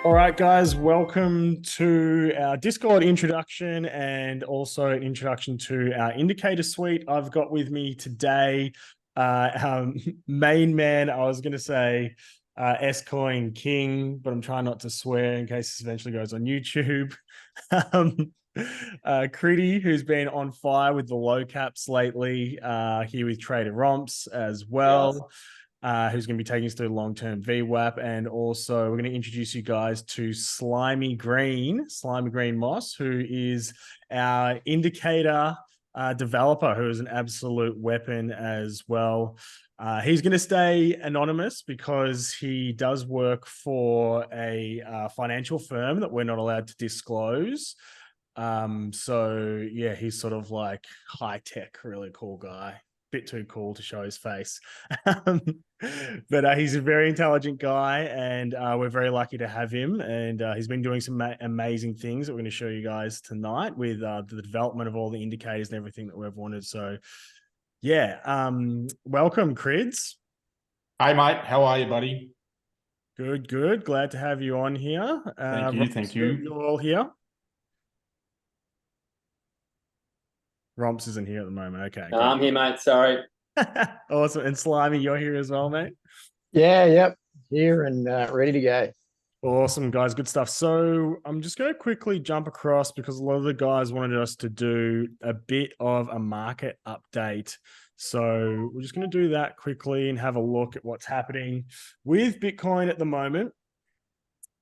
All right, guys, welcome to our Discord introduction and also an introduction to our indicator suite. I've got with me today our main man, I was going to say S-Coin King, but I'm trying not to swear in case this eventually goes on YouTube. Critty, who's been on fire with the low caps lately, here with Trader Romps as well. Who's going to be taking us through long-term VWAP. And also we're going to introduce you guys to Slimy Green Moss, who is our indicator developer, who is an absolute weapon as well. He's going to stay anonymous because he does work for a financial firm that we're not allowed to disclose. So yeah, he's sort of like high tech, really cool guy. Bit too cool to show his face. But he's a very intelligent guy, and we're very lucky to have him. And he's been doing some amazing things that we're going to show you guys tonight with the development of all the indicators and everything that we've wanted. So, yeah, welcome, Crids. Hi, mate. How are you, buddy? Good, good. Glad to have you on here. Thank you. Thank you. You're all here. Romps isn't here at the moment. Okay. No, I'm here, mate. Sorry. Awesome. And Slimy, you're here as well, mate. Yeah, yep. Here and ready to go. Awesome, guys. Good stuff. So I'm just going to quickly jump across because a lot of the guys wanted us to do a bit of a market update. So we're just going to do that quickly and have a look at what's happening with Bitcoin at the moment.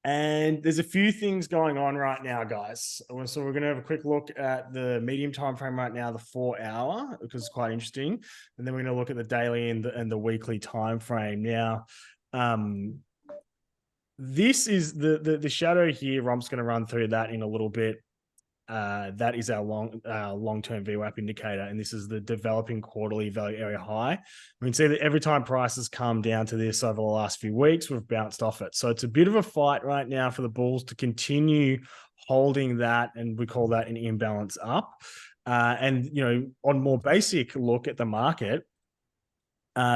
And there's a few things going on right now, guys. So we're going to have a quick look at the medium time frame right now, the 4 hour, because it's quite interesting. And then we're going to look at the daily and the weekly time frame. Now, this is the shadow here. Romp's going to run through that in a little bit. That is our long-term VWAP indicator, and this is the developing quarterly value area high. We can see that every time prices come down to this over the last few weeks, we've bounced off it. So it's a bit of a fight right now for the bulls to continue holding that, and we call that an imbalance up. And on more basic look at the market,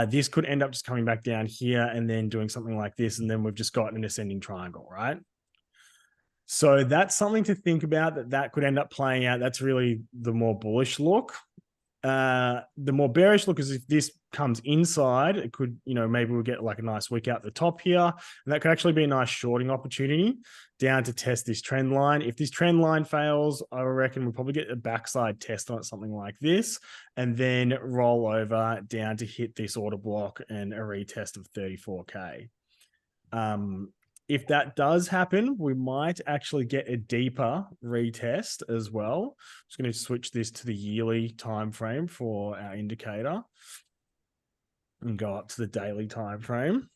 this could end up just coming back down here and then doing something like this, and then we've just got an ascending triangle, right? So that's something to think about, that could end up playing out. That's really the more bullish look. The more bearish look is if this comes inside, it could, maybe we'll get like a nice wick out the top here. And that could actually be a nice shorting opportunity down to test this trend line. If this trend line fails, I reckon we'll probably get a backside test on it, something like this, and then roll over down to hit this order block and a retest of 34K. If that does happen, we might actually get a deeper retest as well. I'm just going to switch this to the yearly time frame for our indicator and go up to the daily time frame,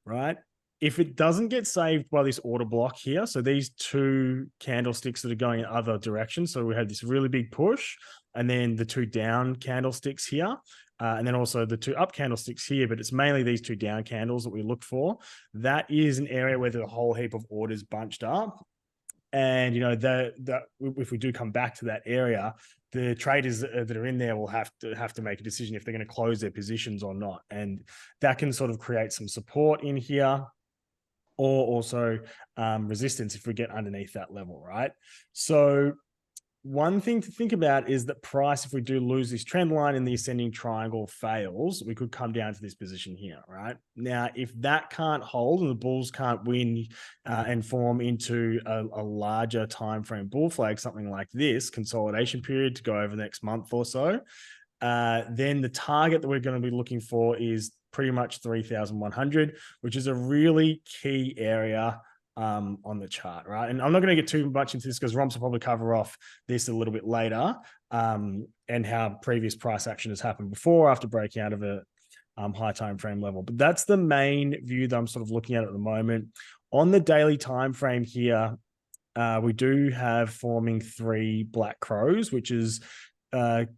right? If it doesn't get saved by this order block here, so these two candlesticks that are going in other directions, so we had this really big push and then the two down candlesticks here, and then also the two up candlesticks here, but it's mainly these two down candles that we look for. That is an area where there's a whole heap of orders bunched up. And, if we do come back to that area, the traders that are in there will have to make a decision if they're going to close their positions or not. And that can sort of create some support in here, or also resistance if we get underneath that level, right? So one thing to think about is that price, if we do lose this trend line and the ascending triangle fails, we could come down to this position here, right? Now, if that can't hold and the bulls can't win and form into a larger time frame bull flag, something like this, consolidation period to go over the next month or so, then the target that we're going to be looking for is pretty much 3,100, which is a really key area on the chart, right? And I'm not going to get too much into this because Romps will probably cover off this a little bit later, and how previous price action has happened before after breaking out of a high time frame level. But that's the main view that I'm sort of looking at the moment. On the daily time frame here, we do have forming 3 black crows, which is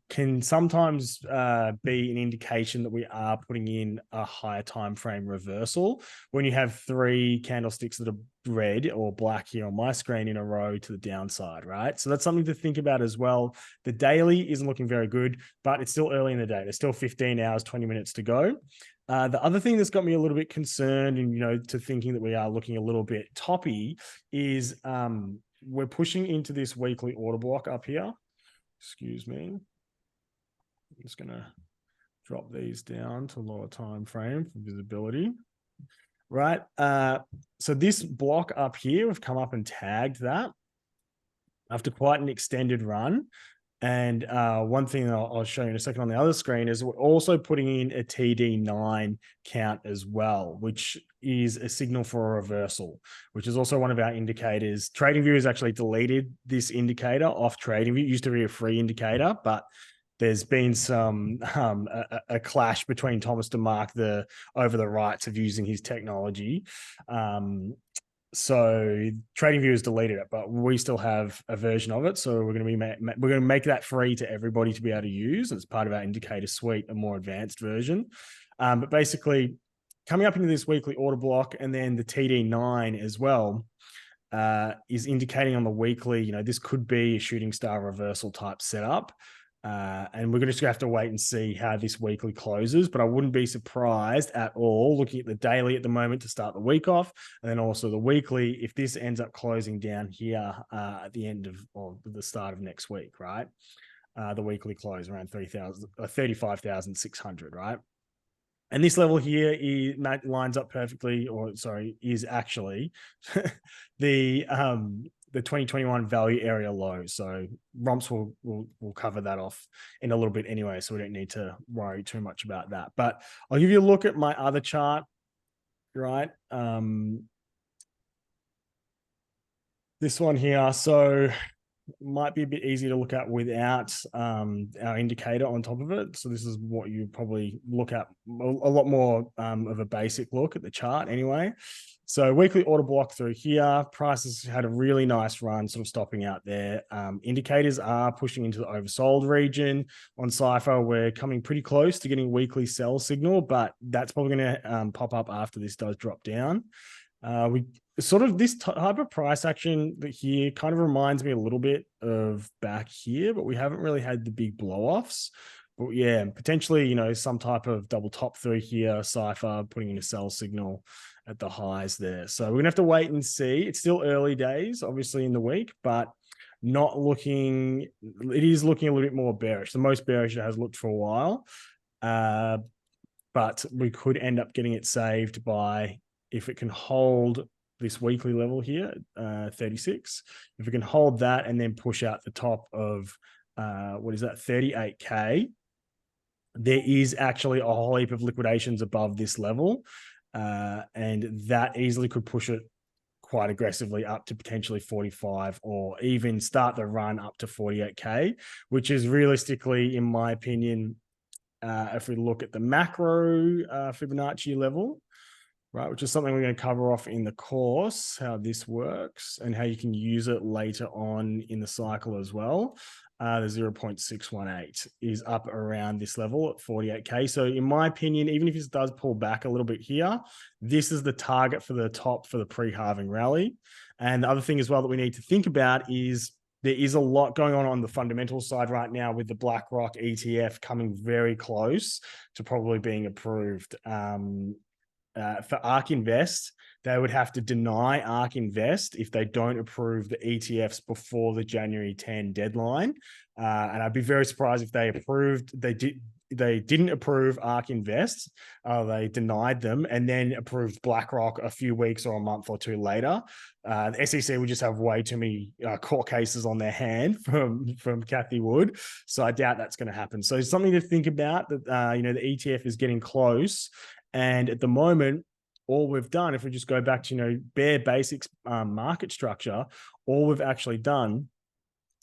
can sometimes be an indication that we are putting in a higher time frame reversal when you have 3 candlesticks that are red or black here on my screen in a row to the downside, right? So that's something to think about as well. The daily isn't looking very good, but it's still early in the day. There's still 15 hours, 20 minutes to go. The other thing that's got me a little bit concerned and, to thinking that we are looking a little bit toppy is we're pushing into this weekly order block up here. Excuse me. I'm just going to drop these down to lower time frame for visibility. Right. So this block up here, we've come up and tagged that after quite an extended run. And one thing I'll show you in a second on the other screen is we're also putting in a TD9 count as well, which is a signal for a reversal, which is also one of our indicators. TradingView has actually deleted this indicator off TradingView. It used to be a free indicator, but there's been some a clash between Thomas DeMark over the rights of using his technology. So TradingView has deleted it, but we still have a version of it. So we're going to make that free to everybody to be able to use as part of our indicator suite, a more advanced version. But basically, coming up into this weekly order block and then the TD9 as well is indicating on the weekly. This could be a shooting star reversal type setup. And we're just going to have to wait and see how this weekly closes, but I wouldn't be surprised at all looking at the daily at the moment to start the week off. And then also the weekly, if this ends up closing down here at the end of, or the start of next week, right? The weekly close around 35,600, right? And this level here lines up perfectly, is actually the 2021 value area low. So Romps will cover that off in a little bit anyway, so we don't need to worry too much about that. But I'll give you a look at my other chart, right? This one here. So might be a bit easier to look at without our indicator on top of it. So this is what you probably look at a lot more of a basic look at the chart anyway. So weekly order block through here, prices had a really nice run, sort of stopping out there. Indicators are pushing into the oversold region. On Cypher, we're coming pretty close to getting weekly sell signal, but that's probably going to pop up after this does drop down. We sort of this type of price action that here kind of reminds me a little bit of back here, but we haven't really had the big blow-offs. But yeah, potentially, some type of double top through here, Cypher putting in a sell signal at the highs there. So we're gonna have to wait and see. It's still early days, obviously, in the week, but it is looking a little bit more bearish. The most bearish it has looked for a while. But we could end up getting it saved by, if it can hold this weekly level here, 36. If we can hold that and then push out the top of, 38K, there is actually a whole heap of liquidations above this level. And that easily could push it quite aggressively up to potentially 45 or even start the run up to 48K, which is realistically, in my opinion, if we look at the macro Fibonacci level, right, which is something we're going to cover off in the course, how this works and how you can use it later on in the cycle as well. The 0.618 is up around this level at 48K. So in my opinion, even if it does pull back a little bit here, this is the target for the top for the pre-halving rally. And the other thing as well that we need to think about is there is a lot going on the fundamental side right now with the BlackRock ETF coming very close to probably being approved. For ARK Invest, they would have to deny ARK Invest if they don't approve the ETFs before the January 10 deadline. And I'd be very surprised if they didn't approve ARK Invest. They denied them and then approved BlackRock a few weeks or a month or two later. The SEC would just have way too many court cases on their hand from Cathie Wood. So I doubt that's going to happen. So something to think about that, the ETF is getting close. And at the moment, all we've done, if we just go back to, bare basics market structure, all we've actually done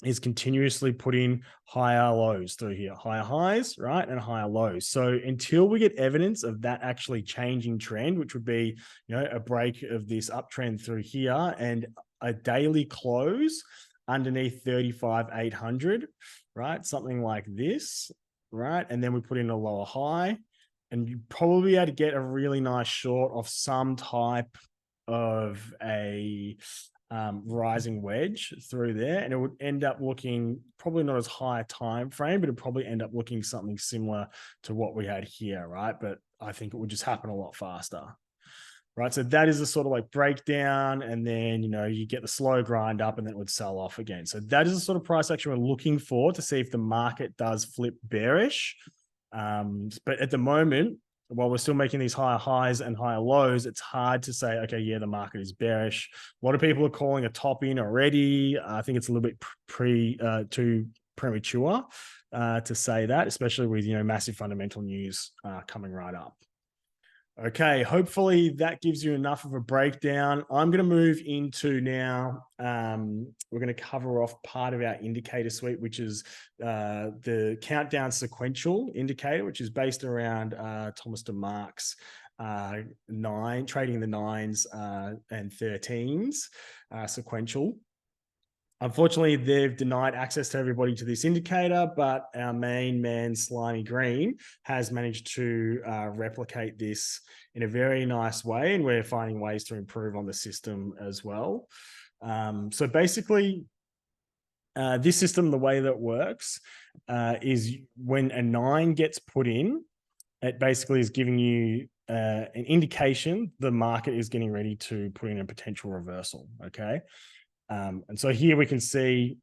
is continuously put in higher lows through here, higher highs, right, and higher lows. So until we get evidence of that actually changing trend, which would be, a break of this uptrend through here and a daily close underneath 35,800, right, something like this, right, and then we put in a lower high, and you probably able to get a really nice short of some type of a rising wedge through there, and it would end up looking probably not as high a time frame, but it'd probably end up looking something similar to what we had here, right? But I think it would just happen a lot faster. Right. So that is a sort of like breakdown. And then, you get the slow grind up and then it would sell off again. So that is the sort of price action we're looking for to see if the market does flip bearish. But at the moment, while we're still making these higher highs and higher lows, it's hard to say, okay, yeah, the market is bearish. A lot of people are calling a top in already. I think it's a little bit too premature to say that, especially with, massive fundamental news coming right up. Okay, hopefully that gives you enough of a breakdown. I'm going to move into now, we're going to cover off part of our indicator suite, which is the countdown sequential indicator, which is based around Thomas DeMark's trading the 9s and 13s sequential. Unfortunately, they've denied access to everybody to this indicator, but our main man, Slimy Green, has managed to replicate this in a very nice way, and we're finding ways to improve on the system as well. So basically, this system, the way that works is when a 9 gets put in, it basically is giving you an indication the market is getting ready to put in a potential reversal, okay? And so here we can see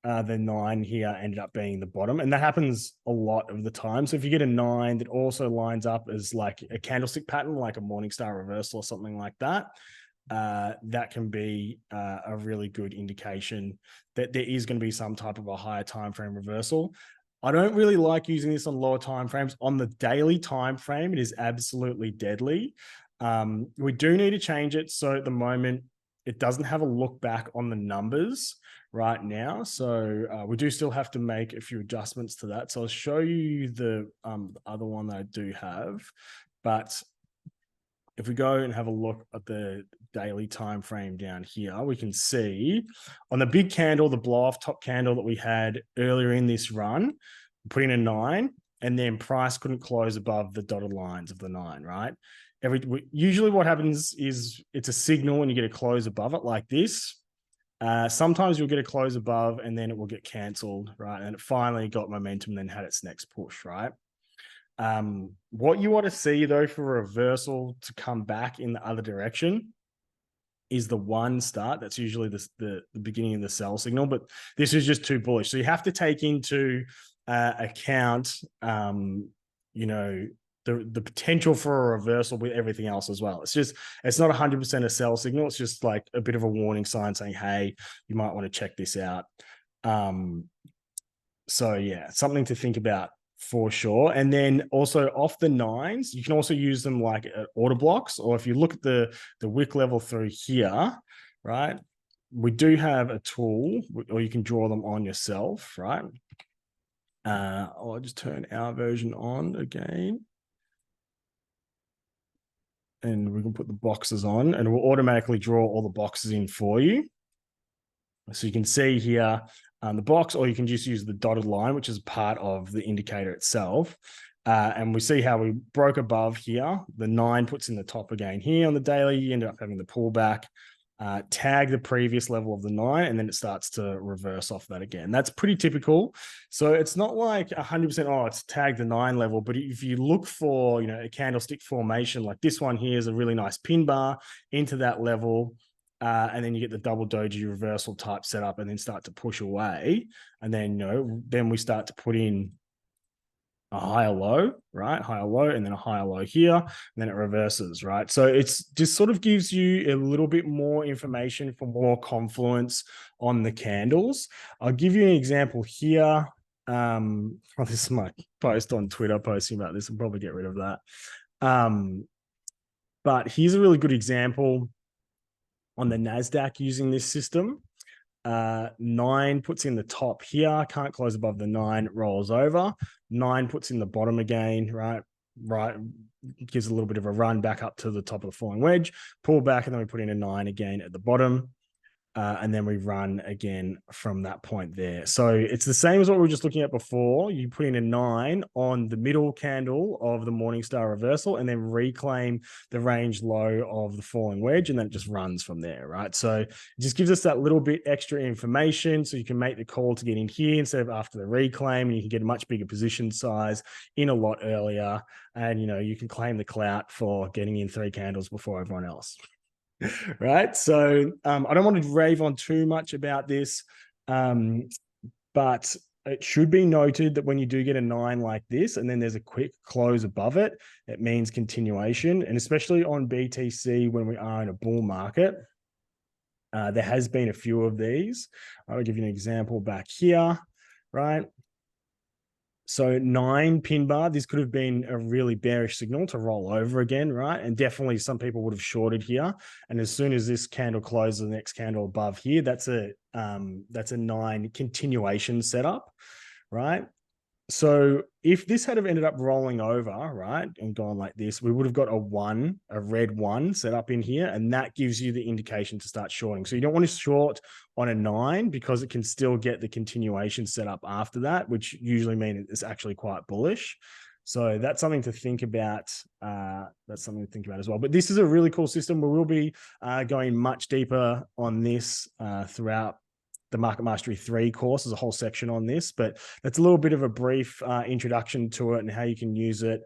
the 9 here ended up being the bottom, and that happens a lot of the time. So if you get a 9 that also lines up as like a candlestick pattern, like a Morningstar reversal or something like that, that can be a really good indication that there is going to be some type of a higher time frame reversal. I don't really like using this on lower time frames. On the daily time frame, it is absolutely deadly. We do need to change it. So at the moment, it doesn't have a look back on the numbers right now. So we do still have to make a few adjustments to that. So I'll show you the other one that I do have. But if we go and have a look at the daily time frame down here, we can see on the big candle, the blow off top candle that we had earlier in this run, put in a 9, and then price couldn't close above the dotted lines of the 9, right? Usually what happens is it's a signal and you get a close above it like this. Sometimes you'll get a close above and then it will get cancelled, right? And it finally got momentum, then had its next push, right? What you want to see though for a reversal to come back in the other direction is the 1 start. That's usually the beginning of the sell signal, but this is just too bullish. So you have to take into account, the potential for a reversal with everything else as well. It's not 100% a sell signal. It's just like a bit of a warning sign saying, hey, you might want to check this out. So yeah, something to think about for sure. And then also off the 9s, you can also use them like order blocks, or if you look at the wick level through here, right? We do have a tool, or you can draw them on yourself, right? I'll just turn our version on again. And we can put the boxes on and it will automatically draw all the boxes in for you. So you can see here the box, or you can just use the dotted line, which is part of the indicator itself. And we see how we broke above here. The 9 puts in the top again here on the daily. You end up having the pullback, tag the previous level of the 9, and then it starts to reverse off that again. That's pretty typical. So it's not like 100%, oh, it's tagged the 9 level, but if you look for, a candlestick formation, like this one here is a really nice pin bar into that level, and then you get the double doji reversal type setup and then start to push away. And then, then we start to put in a higher low, right? Higher low, and then a higher low here, and then it reverses, right? So it's just sort of gives you a little bit more information for more confluence on the candles. I'll give you an example here. This is my post on Twitter posting about this. I'll probably get rid of that. But here's a really good example on the NASDAQ using this system. 9 puts in the top here, can't close above the 9, rolls over. 9 puts in the bottom again, right, gives a little bit of a run back up to the top of the falling wedge, pull back, and then we put in a 9 again at the bottom. And then we run again from that point there. So it's the same as what we were just looking at before. You put in a 9 on the middle candle of the Morningstar reversal and then reclaim the range low of the falling wedge, and then it just runs from there, right? So it just gives us that little bit extra information so you can make the call to get in here instead of after the reclaim, and you can get a much bigger position size in a lot earlier. And, you can claim the clout for getting in 3 candles before everyone else. Right. So I don't want to rave on too much about this, but it should be noted that when you do get a 9 like this, and then there's a quick close above it, it means continuation. And especially on BTC, when we are in a bull market, there has been a few of these. I'll give you an example back here, right? So 9 pin bar, this could have been a really bearish signal to roll over again, right? And definitely some people would have shorted here. And as soon as this candle closes the next candle above here, that's a 9 continuation setup, right? So if this had have ended up rolling over, right, and gone like this, we would have got a red 1 set up in here, and that gives you the indication to start shorting. So you don't want to short on a 9 because it can still get the continuation set up after that, which usually means it's actually quite bullish. So that's something to think about. As well. But this is a really cool system. We will be going much deeper on this throughout the Market Mastery 3 course. There's a whole section on this, but that's a little bit of a brief introduction to it and how you can use it,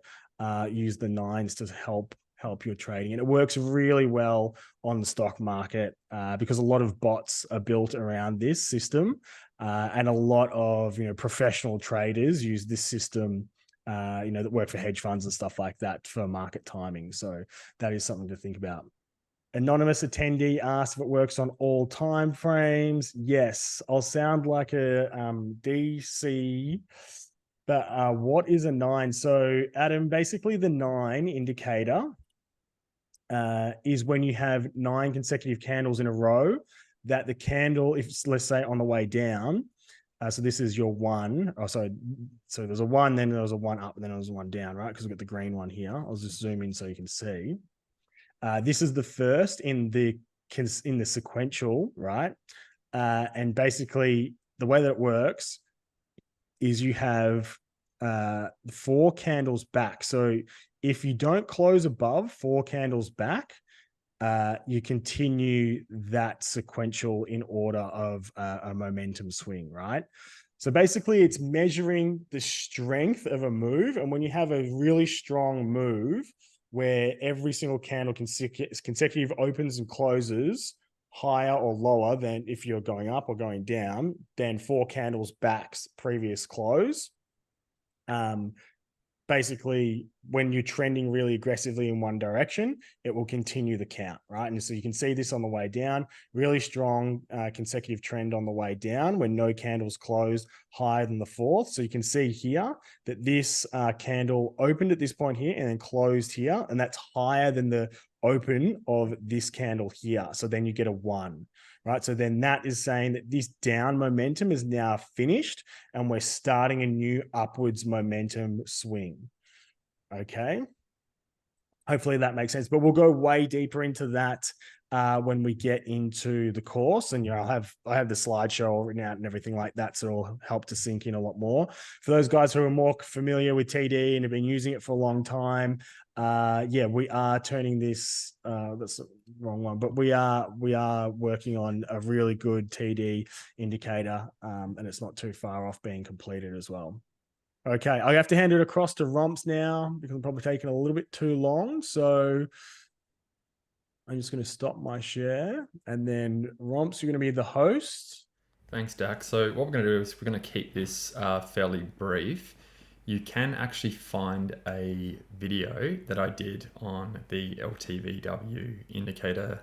use the 9s to help your trading. And it works really well on the stock market because a lot of bots are built around this system, and a lot of professional traders use this system that work for hedge funds and stuff like that for market timing. So that is something to think about. Anonymous attendee asked if it works on all time frames. Yes, I'll sound like a DC, but what is a 9? So Adam, basically the 9 indicator is when you have 9 consecutive candles in a row that the candle, if let's say on the way down, so this is your 1. So there's a 1, then there was a 1 up, and then there was a 1 down, right? Because we've got the green one here. I'll just zoom in so you can see. This is the first in the sequential, right? And basically the way that it works is you have 4 candles back. So if you don't close above 4 candles back, you continue that sequential in order of a momentum swing, right? So basically it's measuring the strength of a move. And when you have a really strong move, where every single candle consecutive opens and closes higher or lower than if you're going up or going down, then 4 candles back's previous close. Basically, when you're trending really aggressively in one direction, it will continue the count, right? And so you can see this on the way down, really strong consecutive trend on the way down when no candles closed higher than the 4th. So you can see here that this candle opened at this point here and then closed here, and that's higher than the open of this candle here. So then you get a 1. Right. So then that is saying that this down momentum is now finished and we're starting a new upwards momentum swing. Okay. Hopefully that makes sense, but we'll go way deeper into that when we get into the course. And I have the slideshow all written out and everything like that, so it'll help to sink in a lot more. For those guys who are more familiar with TD and have been using it for a long time, we are turning this. That's the wrong one, but we are working on a really good TD indicator, and it's not too far off being completed as well. Okay, I have to hand it across to Romps now because I'm probably taking a little bit too long. So I'm just going to stop my share, and then Romps, you're going to be the host. Thanks, Dak. So what we're going to do is we're going to keep this fairly brief. You can actually find a video that I did on the LTVW indicator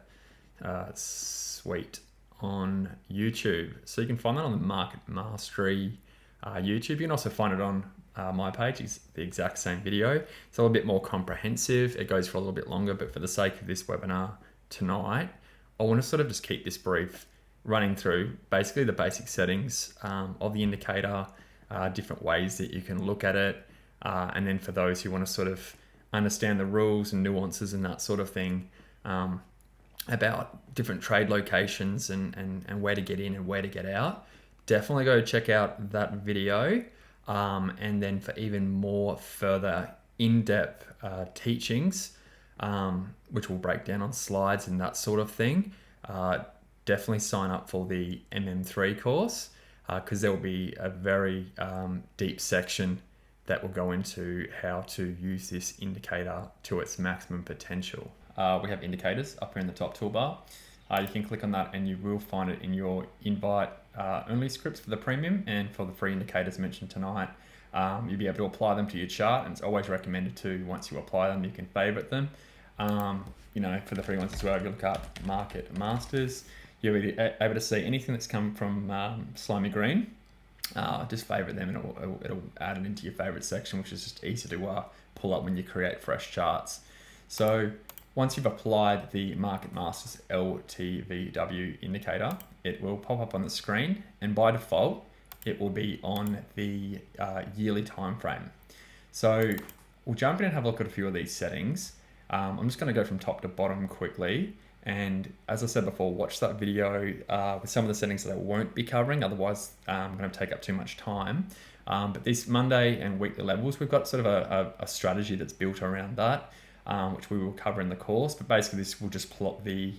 suite on YouTube. So you can find that on the Market Mastery YouTube. You can also find it on my page. It's the exact same video. It's a little bit more comprehensive. It goes for a little bit longer, but for the sake of this webinar tonight, I want to sort of just keep this brief, running through basically the basic settings of the indicator, different ways that you can look at it. And then for those who want to sort of understand the rules and nuances and that sort of thing, about different trade locations and where to get in and where to get out, definitely go check out that video. And then for even more further in-depth teachings, which will break down on slides and that sort of thing, definitely sign up for the MM3 course, because there will be a very deep section that will go into how to use this indicator to its maximum potential. We have indicators up here in the top toolbar. You can click on that and you will find it in your invite only scripts for the premium and for the free indicators mentioned tonight. You'll be able to apply them to your chart, and it's always recommended to, once you apply them, you can favorite them. For the free ones as well, if you look up Market Masters, you'll be able to see anything that's come from Slimy Green. Just favorite them and it'll add it into your favorite section, which is just easy to pull up when you create fresh charts. So once you've applied the Market Masters LTVW indicator, it will pop up on the screen, and by default, it will be on the yearly time frame. So we'll jump in and have a look at a few of these settings. I'm just going to go from top to bottom quickly. And as I said before, watch that video with some of the settings that I won't be covering. Otherwise, I'm going to take up too much time. But these Monday and weekly levels, we've got sort of a strategy that's built around that, which we will cover in the course. But basically, this will just plot the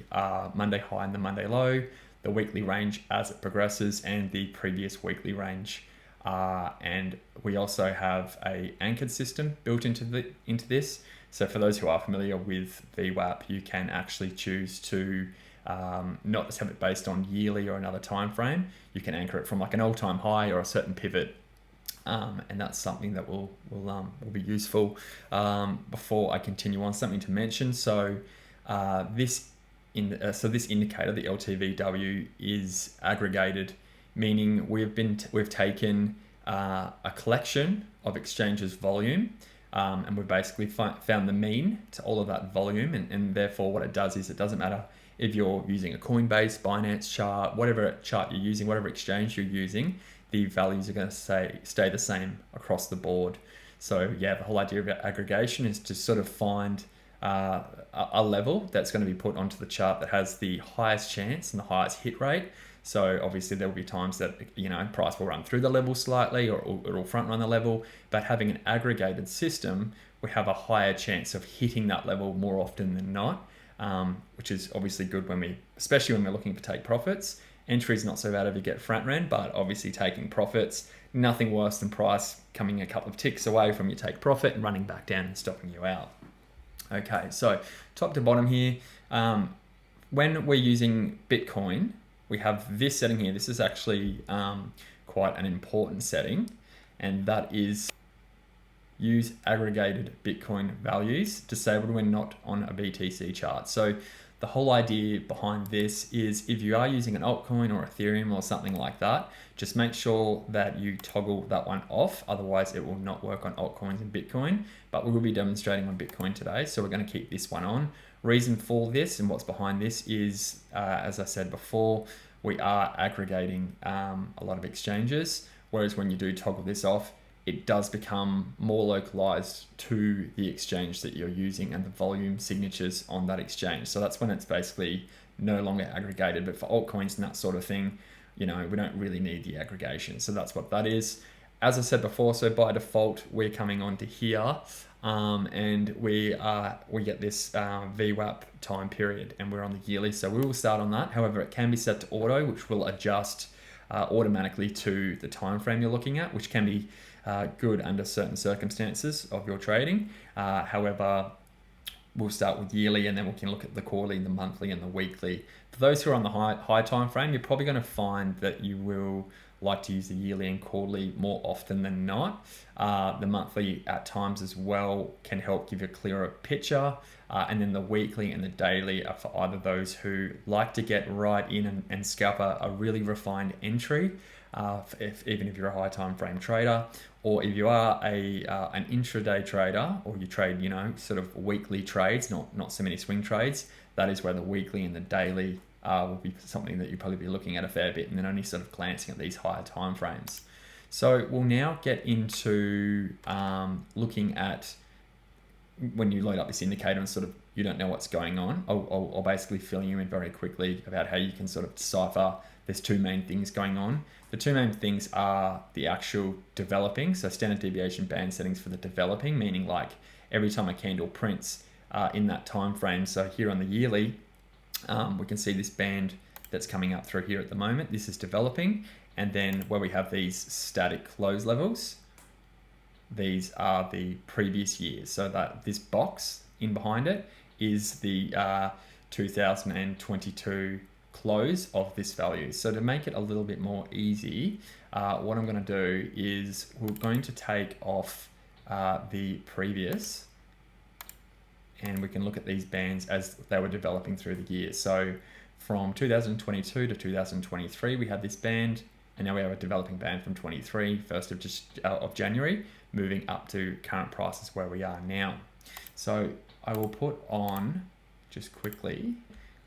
Monday high and the Monday low, the weekly range as it progresses, and the previous weekly range. And we also have a anchored system built into this. So for those who are familiar with VWAP, you can actually choose to not just have it based on yearly or another time frame. You can anchor it from like an all-time high or a certain pivot, and that's something that will be useful. Before I continue on, something to mention. So this indicator, the LTVW, is aggregated, meaning we've taken a collection of exchanges volume. And we've basically found the mean to all of that volume, and therefore what it does is it doesn't matter if you're using a Coinbase, Binance chart, whatever chart you're using, whatever exchange you're using, the values are going to stay the same across the board. So yeah, the whole idea of aggregation is to sort of find a level that's going to be put onto the chart that has the highest chance and the highest hit rate. So obviously there will be times that, price will run through the level slightly, or it'll front run the level, but having an aggregated system, we have a higher chance of hitting that level more often than not, which is obviously good especially when we're looking to take profits. Entry is not so bad if you get front run, but obviously taking profits, nothing worse than price coming a couple of ticks away from your take profit and running back down and stopping you out. Okay, so top to bottom here, when we're using Bitcoin, we have this setting here. This is actually quite an important setting, and that is use aggregated Bitcoin values disabled when not on a BTC chart. So the whole idea behind this is if you are using an altcoin or Ethereum or something like that, just make sure that you toggle that one off. Otherwise, it will not work on altcoins and Bitcoin, but we will be demonstrating on Bitcoin today. So we're going to keep this one on. Reason for this and what's behind this is, as I said before, we are aggregating a lot of exchanges, whereas when you do toggle this off, it does become more localized to the exchange that you're using and the volume signatures on that exchange. So that's when it's basically no longer aggregated. But for altcoins and that sort of thing, we don't really need the aggregation. So that's what that is. As I said before, so by default, we're coming on to here, and we get this VWAP time period, and we're on the yearly. So we will start on that. However, it can be set to auto, which will adjust automatically to the time frame you're looking at, which can be good under certain circumstances of your trading. However, we'll start with yearly, and then we can look at the quarterly, the monthly, and the weekly. For those who are on the high time frame, you're probably going to find that you will like to use the yearly and quarterly more often than not. The monthly at times as well can help give you a clearer picture. And then the weekly and the daily are for either those who like to get right in and scalp a really refined entry, even if you're a high time frame trader, or if you are an intraday trader, or you trade sort of weekly trades, not so many swing trades. That is where the weekly and the daily will be something that you'll probably be looking at a fair bit, and then only sort of glancing at these higher time frames. So we'll now get into looking at when you load up this indicator and sort of you don't know what's going on, I'll basically fill you in very quickly about how you can sort of decipher. There's two main things going on. The two main things are the actual developing, so standard deviation band settings for the developing, meaning like every time a candle prints in that time frame. So here on the yearly, we can see this band that's coming up through here at the moment. This is developing, and then where we have these static close levels, these are the previous years. So that this box in behind it is the 2022 close of this value. So to make it a little bit more easy, what I'm going to do is we're going to take off the previous, and we can look at these bands as they were developing through the year. So from 2022 to 2023, we had this band, and now we have a developing band from 23, 1st of January, moving up to current prices where we are now. So I will put on, just quickly,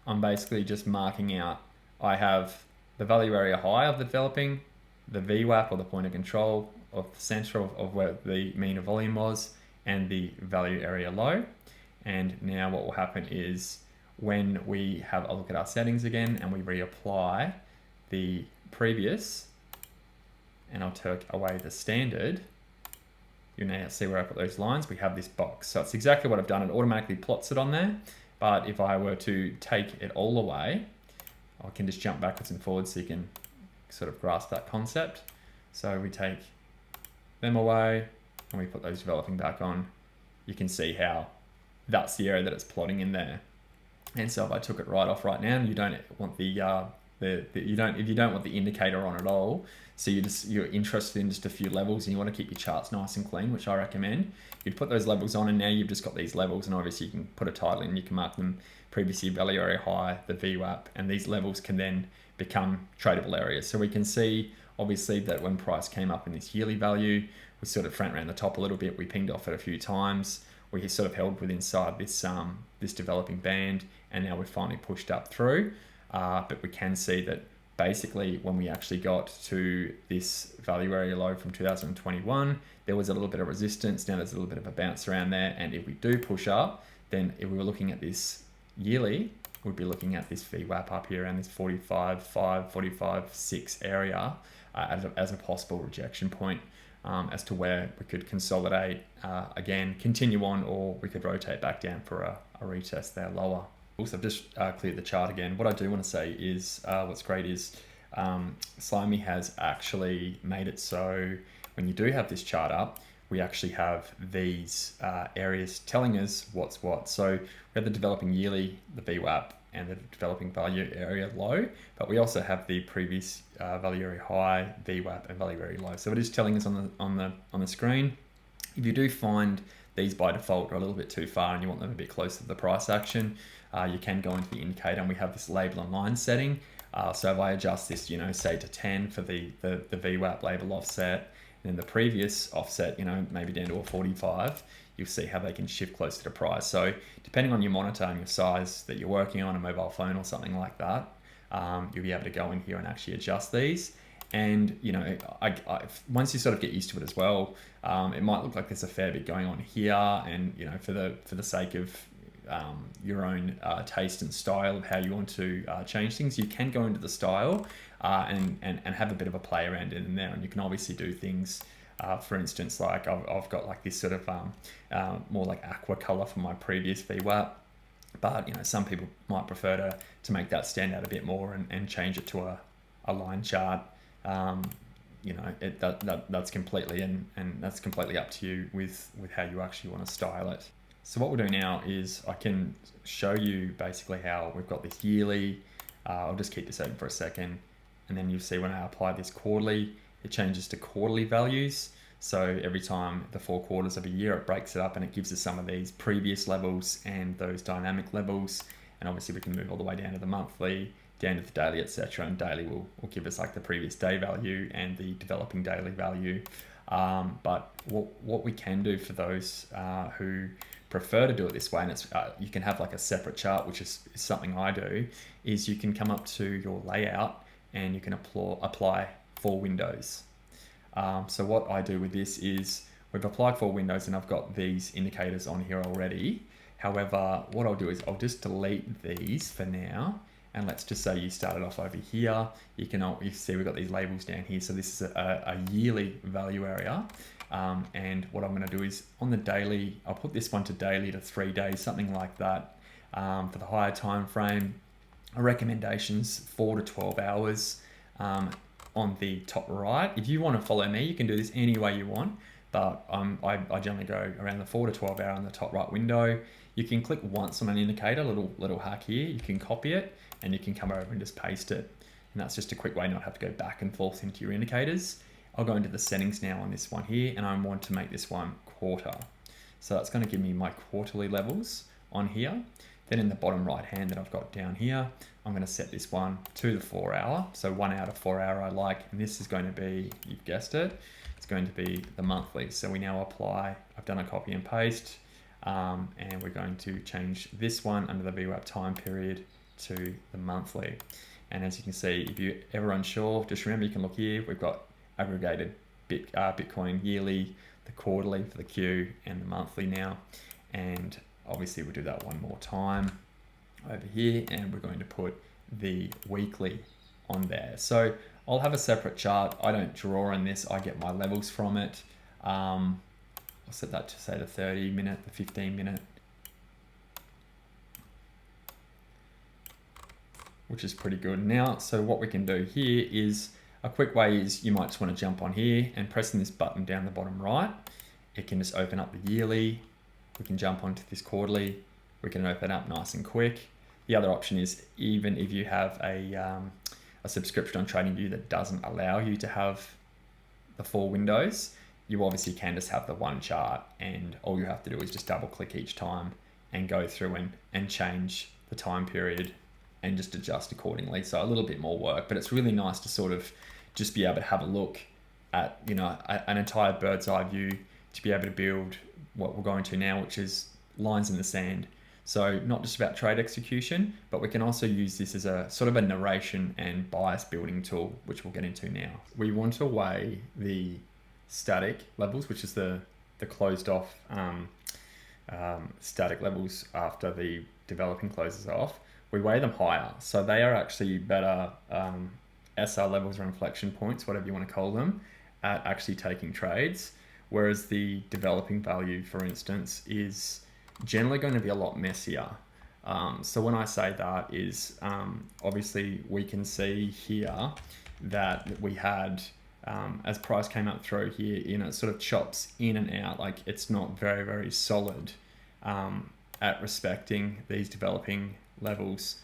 I'm basically just marking out, I have the value area high of the developing, the VWAP or the point of control of the center of where the mean of volume was, and the value area low. And now what will happen is when we have a look at our settings again and we reapply the previous, and I'll take away the standard, you now see where I put those lines, we have this box. So it's exactly what I've done. It automatically plots it on there. But if I were to take it all away, I can just jump backwards and forwards so you can sort of grasp that concept. So we take them away and we put those developing back on. You can see how that's the area that it's plotting in there. And so if I took it right off right now, and you don't want if you don't want the indicator on at all, so you're interested in just a few levels and you want to keep your charts nice and clean, which I recommend, you'd put those levels on, and now you've just got these levels, and obviously you can put a title in, you can mark them previous year value area high, the VWAP, and these levels can then become tradable areas. So we can see obviously that when price came up in this yearly value, we sort of front ran the top a little bit, we pinged off it a few times, we sort of held within inside this this developing band, and now we've finally pushed up through. But we can see that basically when we actually got to this value area low from 2021, there was a little bit of resistance. Now there's a little bit of a bounce around there. And if we do push up, then if we were looking at this yearly, we'd be looking at this VWAP up here around this 45.5, 45.6 area as a possible rejection point, as to where we could consolidate again, continue on, or we could rotate back down for a retest there lower. Also, I've just cleared the chart again. What I do want to say is what's great is Slimy has actually made it so when you do have this chart up, we actually have these areas telling us what's what. So we have the developing yearly, the VWAP, and the developing value area low, but we also have the previous value area high, VWAP, and value area low. So it is telling us on the screen. If you do find these by default are a little bit too far and you want them a bit closer to the price action, you can go into the indicator, and we have this label and line setting. So if I adjust this, say to 10 for the VWAP label offset, and then the previous offset, maybe down to a 45, you'll see how they can shift closer to price. So depending on your monitor and your size that you're working on, a mobile phone or something like that, you'll be able to go in here and actually adjust these. And once you sort of get used to it as well, it might look like there's a fair bit going on here, and for the sake of your own taste and style of how you want to change things, you can go into the style and have a bit of a play around in there, and you can obviously do things. For instance, like I've got like this sort of more like aqua color from my previous VWAP, but some people might prefer to make that stand out a bit more and change it to a line chart. That's completely and that's completely up to you with how you actually want to style it. So what we'll do now is I can show you basically how we've got this yearly. I'll just keep this open for a second, and then you'll see when I apply this quarterly, it changes to quarterly values. So every time the 4 quarters of a year, it breaks it up and it gives us some of these previous levels and those dynamic levels. And obviously we can move all the way down to the monthly, down to the daily, etc. And daily will give us like the previous day value and the developing daily value. But what we can do for those who prefer to do it this way, and it's you can have like a separate chart, which is something I do, is you can come up to your layout and you can apply 4 windows. So what I do with this is we've applied for windows and I've got these indicators on here already. However, what I'll do is I'll just delete these for now. And let's just say you started off over here. You see we've got these labels down here. So this is a yearly value area. And what I'm going to do is on the daily, I'll put this one to daily to 3 days, something like that. For the higher time frame, recommendations 4 to 12 hours on the top right. If you want to follow me, you can do this any way you want, but I generally go around the 4 to 12 hour on the top right window. You can click once on an indicator, little hack here. You can copy it and you can come over and just paste it. And that's just a quick way not to have to go back and forth into your indicators. I'll go into the settings now on this one here, and I want to make this one quarter. So that's going to give me my quarterly levels on here. Then in the bottom right hand that I've got down here, I'm going to set this one to the 4 hour. So 1 out of 4 hour I like, and this is going to be, you've guessed it, it's going to be the monthly. So we now apply, I've done a copy and paste, and we're going to change this one under the VWAP time period to the monthly. And as you can see, if you're ever unsure, just remember you can look here, we've got aggregated Bitcoin yearly, the quarterly for the Q, and the monthly now. And obviously we'll do that one more time over here, and we're going to put the weekly on there. So I'll have a separate chart. I don't draw on this, I get my levels from it. I'll set that to say the 30 minute, the 15 minute, which is pretty good. Now, so what we can do here is, a quick way is you might just want to jump on here and pressing this button down the bottom right, it can just open up the yearly. We can jump onto this quarterly. We can open up nice and quick. The other option is, even if you have a subscription on TradingView that doesn't allow you to have the 4 windows, you obviously can just have the one chart, and all you have to do is just double click each time and go through and change the time period and just adjust accordingly. So a little bit more work, but it's really nice to sort of just be able to have a look at, you know, an entire bird's eye view, to be able to build what we're going to now, which is lines in the sand. So not just about trade execution, but we can also use this as a sort of a narration and bias building tool, which we'll get into now. We want to weigh the static levels, which is the closed off static levels after the developing closes off. We weigh them higher, so they are actually better SR levels or inflection points, whatever you want to call them, at actually taking trades. Whereas the developing value, for instance, is generally going to be a lot messier. So when I say that is, obviously we can see here that we had, as price came up through here, you know, it sort of chops in and out, like it's not very, very solid at respecting these developing levels.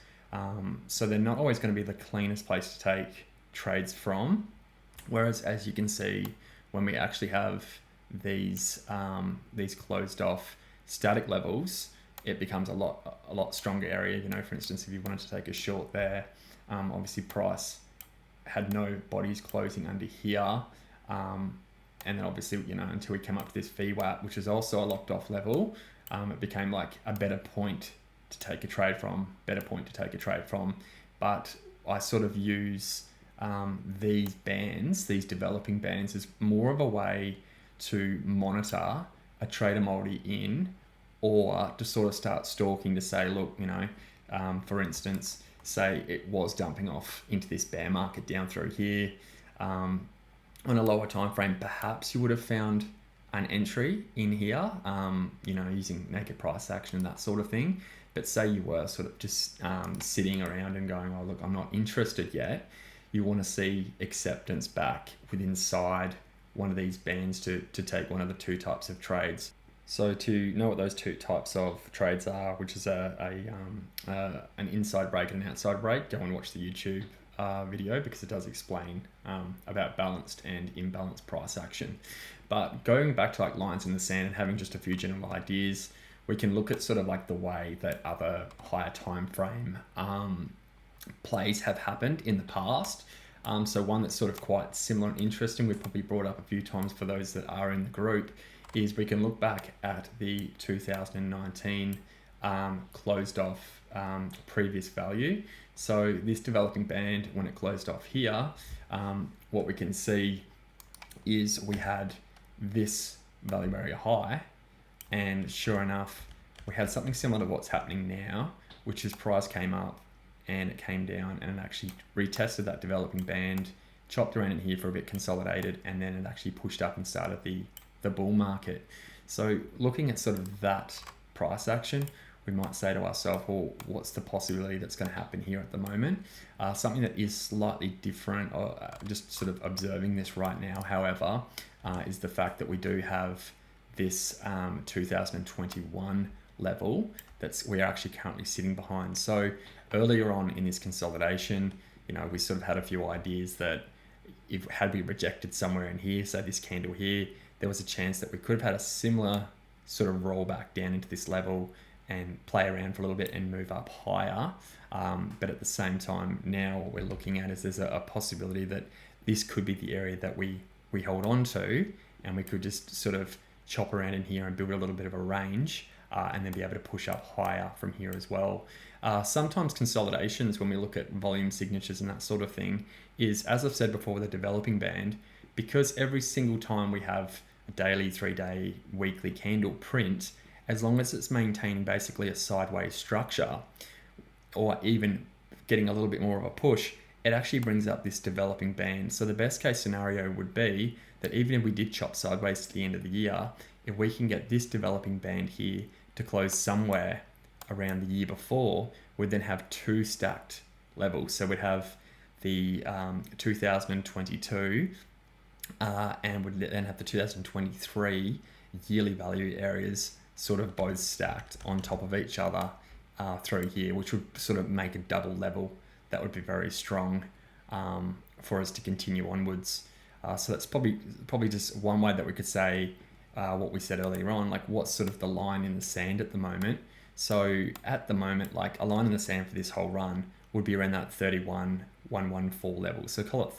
So they're not always going to be the cleanest place to take trades from. Whereas as you can see, when we actually have these closed off static levels, it becomes a lot stronger area. You know, for instance, if you wanted to take a short there, obviously price had no bodies closing under here, and then obviously, you know, until we came up to this VWAP, which is also a locked off level, it became like a better point to take a trade from, but I sort of use these bands, these developing bands, as more of a way to monitor a trader multi in, or to sort of start stalking to say, look, you know, for instance, say it was dumping off into this bear market down through here, on a lower time frame, perhaps you would have found an entry in here, you know, using naked price action and that sort of thing. But say you were sort of just sitting around and going, oh, look, I'm not interested yet. You want to see acceptance back within inside one of these bands to take one of the 2 types of trades. So to know what those 2 types of trades are, which is an inside break and an outside break, go and watch the YouTube video, because it does explain about balanced and imbalanced price action. But going back to like lines in the sand and having just a few general ideas, we can look at sort of like the way that other higher time frame plays have happened in the past. So one that's sort of quite similar and interesting, we've probably brought up a few times for those that are in the group, is we can look back at the 2019 closed off previous value. So this developing band, when it closed off here, what we can see is we had this value area high. And sure enough, we had something similar to what's happening now, which is price came up and it came down and it actually retested that developing band, chopped around in here for a bit, consolidated, and then it actually pushed up and started the bull market. So looking at sort of that price action, we might say to ourselves, well, what's the possibility that's going to happen here at the moment? Something that is slightly different, or just sort of observing this right now, however, is the fact that we do have this 2021 level we're actually currently sitting behind. So earlier on in this consolidation, we sort of had a few ideas that had we rejected somewhere in here, so this candle here, there was a chance that we could have had a similar sort of rollback down into this level and play around for a little bit and move up higher. But at the same time, now what we're looking at is there's a possibility that this could be the area that we hold on to, and we could just sort of chop around in here and build a little bit of a range, and then be able to push up higher from here as well. Sometimes consolidations, when we look at volume signatures and that sort of thing, is, as I've said before with a developing band, because every single time we have a daily, 3-day, weekly candle print, as long as it's maintaining basically a sideways structure, or even getting a little bit more of a push, it actually brings up this developing band. So the best case scenario would be that even if we did chop sideways to the end of the year, if we can get this developing band here to close somewhere around the year before, we'd then have two stacked levels. So we'd have the 2022 and would then have the 2023 yearly value areas sort of both stacked on top of each other through here, which would sort of make a double level. That would be very strong for us to continue onwards. So that's probably just one way that we could say what we said earlier on, like what's sort of the line in the sand at the moment. So at the moment, like a line in the sand for this whole run would be around that 31,114 level. So call it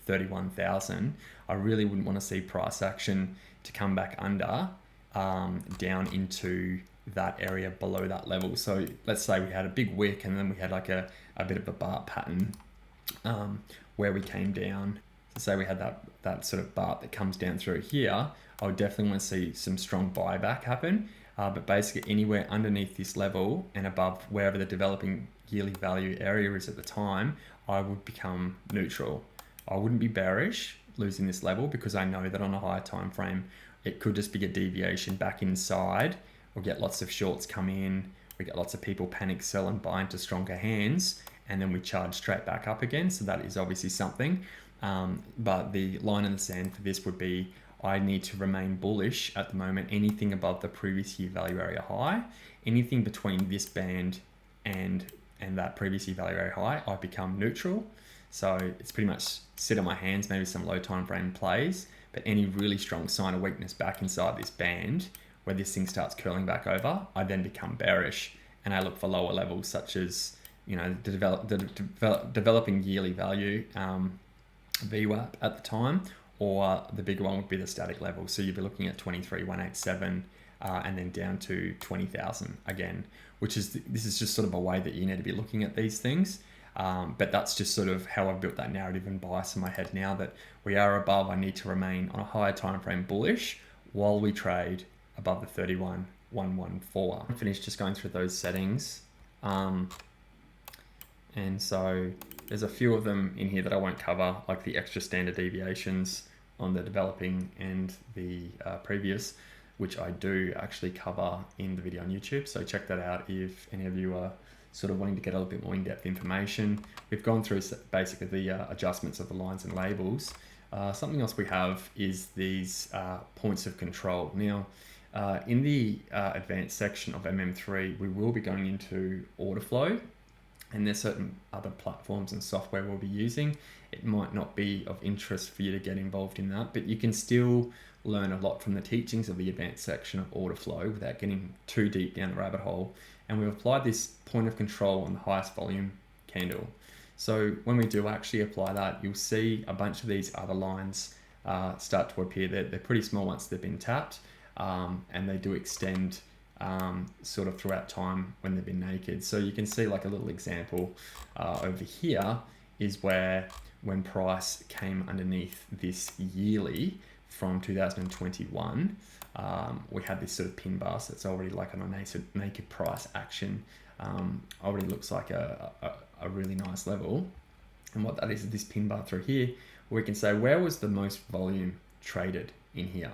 31,000. I really wouldn't want to see price action to come back under down into that area below that level. So let's say we had a big wick and then we had like a bit of a bar pattern where we came down. So say we had that sort of bar that comes down through here, I would definitely want to see some strong buyback happen. But basically anywhere underneath this level and above wherever the developing yearly value area is at the time, I would become neutral. I wouldn't be bearish losing this level because I know that on a higher time frame, it could just be a deviation back inside. We'll get lots of shorts come in. We get lots of people panic sell and buy into stronger hands, and then we charge straight back up again. So that is obviously something. But the line in the sand for this would be, I need to remain bullish at the moment. Anything above the previous year value area high, anything between this band and that previous year value area high, I become neutral. So it's pretty much sit on my hands, maybe some low time frame plays, but any really strong sign of weakness back inside this band where this thing starts curling back over, I then become bearish and I look for lower levels such as, the developing yearly value VWAP at the time, or the bigger one would be the static level. So you'd be looking at 23,187 and then down to 20,000 again, this is just sort of a way that you need to be looking at these things. But that's just sort of how I've built that narrative and bias in my head now that we are above. I need to remain on a higher time frame bullish while we trade above the 31,114. I finished just going through those settings. And so there's a few of them in here that I won't cover, like the extra standard deviations on the developing and the previous, which I do actually cover in the video on YouTube. So check that out if any of you are sort of wanting to get a little bit more in-depth information. We've gone through basically the adjustments of the lines and labels. Something else we have is these points of control. Now, in the advanced section of MM3, we will be going into order flow, and there's certain other platforms and software we'll be using. It might not be of interest for you to get involved in that, but you can still learn a lot from the teachings of the advanced section of order flow without getting too deep down the rabbit hole. And we've applied this point of control on the highest volume candle. So when we do actually apply that, you'll see a bunch of these other lines start to appear. They're pretty small once they've been tapped, and they do extend sort of throughout time when they've been naked. So you can see like a little example over here is where when price came underneath this yearly from 2021, we had this sort of pin bar, so it's already like on a naked price action. Already looks like a really nice level. And what that is this pin bar through here, we can say where was the most volume traded in here.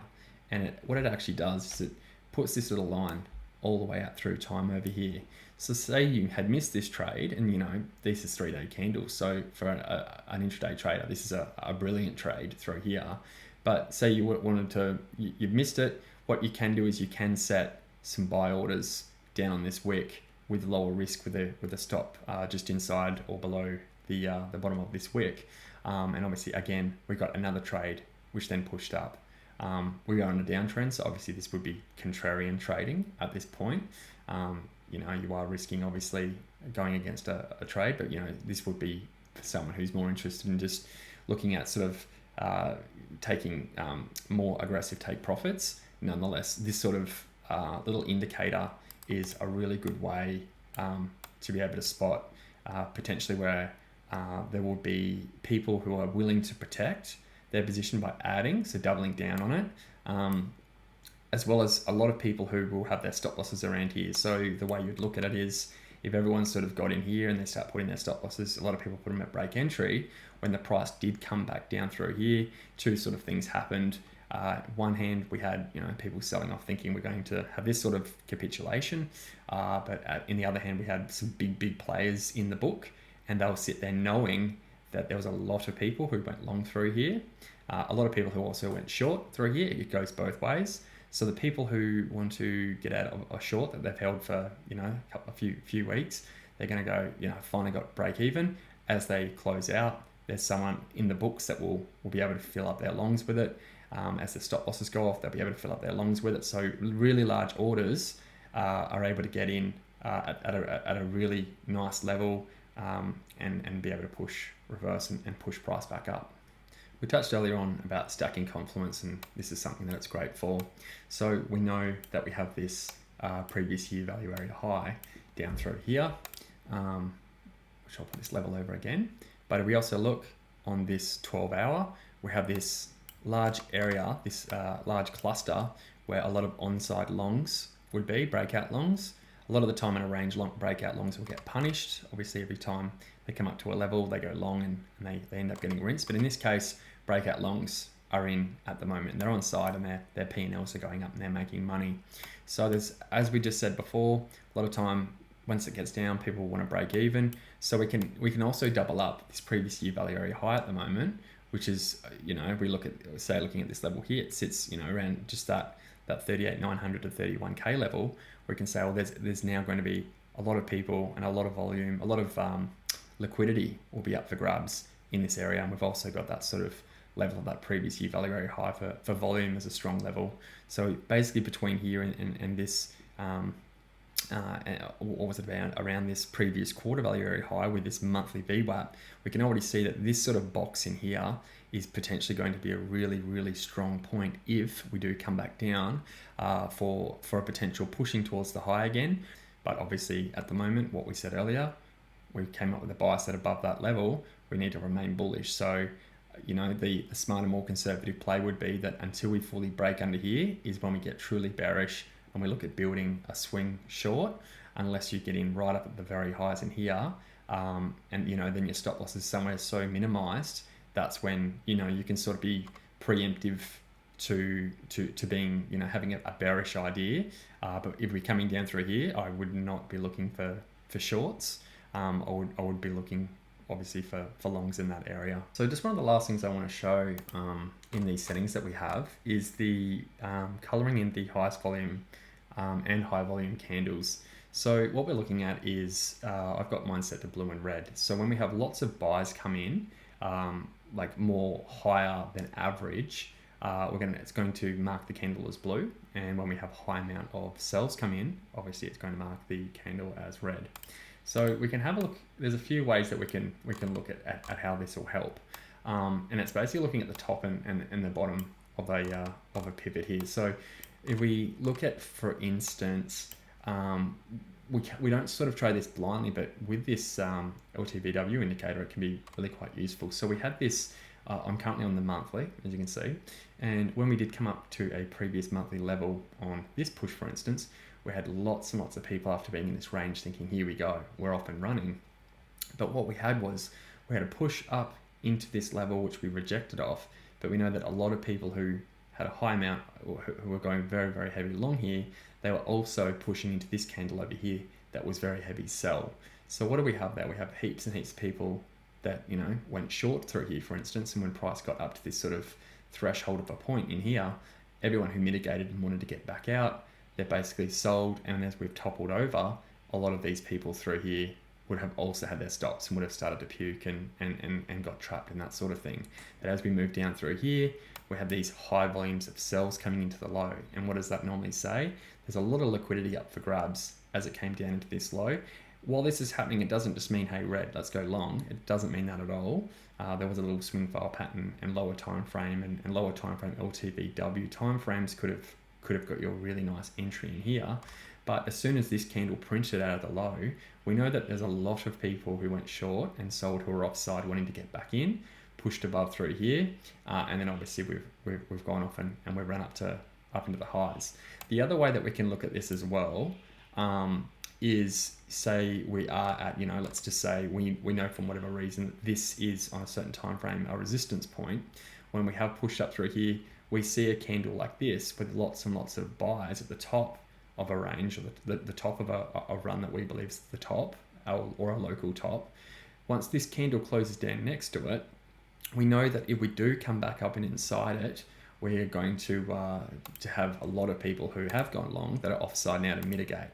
And what it actually does is it puts this little line all the way out through time over here. So say you had missed this trade, and this is 3-day candles. So for an intraday trader, this is a brilliant trade through here. But say you wanted to, you've missed it. What you can do is you can set some buy orders down on this wick with lower risk with a stop just inside or below the bottom of this wick. And obviously, again, we got another trade which then pushed up. We are on a downtrend, so obviously this would be contrarian trading at this point. You are risking obviously going against a trade, but this would be for someone who's more interested in just looking at sort of taking more aggressive take profits. Nonetheless, this sort of little indicator is a really good way to be able to spot potentially where there will be people who are willing to protect their position by adding, so doubling down on it, as well as a lot of people who will have their stop losses around here. So the way you'd look at it is if everyone sort of got in here and they start putting their stop losses, a lot of people put them at break entry. When the price did come back down through here, two sort of things happened. One hand, we had people selling off thinking we're going to have this sort of capitulation, but in the other hand, we had some big players in the book, and they'll sit there knowing that there was a lot of people who went long through here, a lot of people who also went short through here. It goes both ways. So the people who want to get out of a short that they've held for a few weeks, they're going to go finally got break even. As they close out, there's someone in the books that will be able to fill up their longs with it. As the stop losses go off, they'll be able to fill up their longs with it. So really large orders are able to get in at a really nice level and be able to push reverse and push price back up. We touched earlier on about stacking Confluence, and this is something that it's great for. So we know that we have this previous year value area high down through here, which I'll put this level over again. But we also look on this 12-hour, we have this large area, this large cluster where a lot of onside longs would be, breakout longs. A lot of the time in a range, breakout longs will get punished. Obviously, every time they come up to a level, they go long and they end up getting rinsed. But in this case, breakout longs are in at the moment. They're on side and their P&Ls are going up and they're making money. So there's, as we just said before, a lot of time once it gets down, people want to break even. So we can also double up this previous year value area high at the moment, which is, if we look at, say, looking at this level here, it sits, around just that 38,900 to 31K level. We can say, well, there's now going to be a lot of people and a lot of volume, a lot of liquidity will be up for grabs in this area. And we've also got that sort of level of that previous year value area high for volume as a strong level. So basically between here and this, what was it around this previous quarter value area high with this monthly VWAP, we can already see that this sort of box in here is potentially going to be a really strong point if we do come back down for a potential pushing towards the high again. But obviously at the moment, what we said earlier, we came up with a bias at above that level, we need to remain bullish. So the smarter, more conservative play would be that until we fully break under here is when we get truly bearish and we look at building a swing short, unless you get in right up at the very highs in here, and then your stop loss is somewhere so minimized, that's when you can sort of be preemptive to being having a bearish idea. But if we're coming down through here, I would not be looking for shorts. I would be looking obviously for longs in that area. So just one of the last things I want to show in these settings that we have is the coloring in the highest volume and high volume candles. So what we're looking at is I've got mine set to blue and red. So when we have lots of buys come in, like more higher than average, it's going to mark the candle as blue. And when we have high amount of sells come in, obviously it's going to mark the candle as red. So we can have a look. There's a few ways that we can look at how this will help. And it's basically looking at the top and the bottom of a pivot here. So if we look at, for instance, we don't sort of trade this blindly, but with this LTVW indicator, it can be really quite useful. So we had this I'm currently on the monthly, as you can see. And when we did come up to a previous monthly level on this push, for instance, we had lots and lots of people after being in this range thinking, here we go, we're off and running. But what we had was we had a push up into this level, which we rejected off. But we know that a lot of people who had a high amount or who were going very, very heavy long here, they were also pushing into this candle over here that was very heavy sell. So what do we have there? We have heaps and heaps of people that, you know, went short through here, for instance, and when price got up to this sort of threshold of a point in here, everyone who mitigated and wanted to get back out, they're basically sold. And as we've toppled over, a lot of these people through here would have also had their stops and would have started to puke and got trapped and that sort of thing. But as we move down through here, we have these high volumes of sells coming into the low. And what does that normally say? There's a lot of liquidity up for grabs as it came down into this low. While this is happening, it doesn't just mean, hey, red, let's go long. It doesn't mean that at all. There was a little swing file pattern and lower time frame and lower time frame LTVW time frames could have got you a really nice entry in here. But as soon as this candle printed out of the low, we know that there's a lot of people who went short and sold who are offside wanting to get back in, pushed above through here, and then obviously we've gone off and we've run up into the highs. The other way that we can look at this as well is, say we are at, you know, let's just say we know from whatever reason that this is on a certain time frame a resistance point. When we have pushed up through here, we see a candle like this with lots and lots of buys at the top of a range, or the top of a run that we believe is the top or a local top. Once this candle closes down next to it, we know that if we do come back up and inside it, we're going to have a lot of people who have gone long that are offside now to mitigate.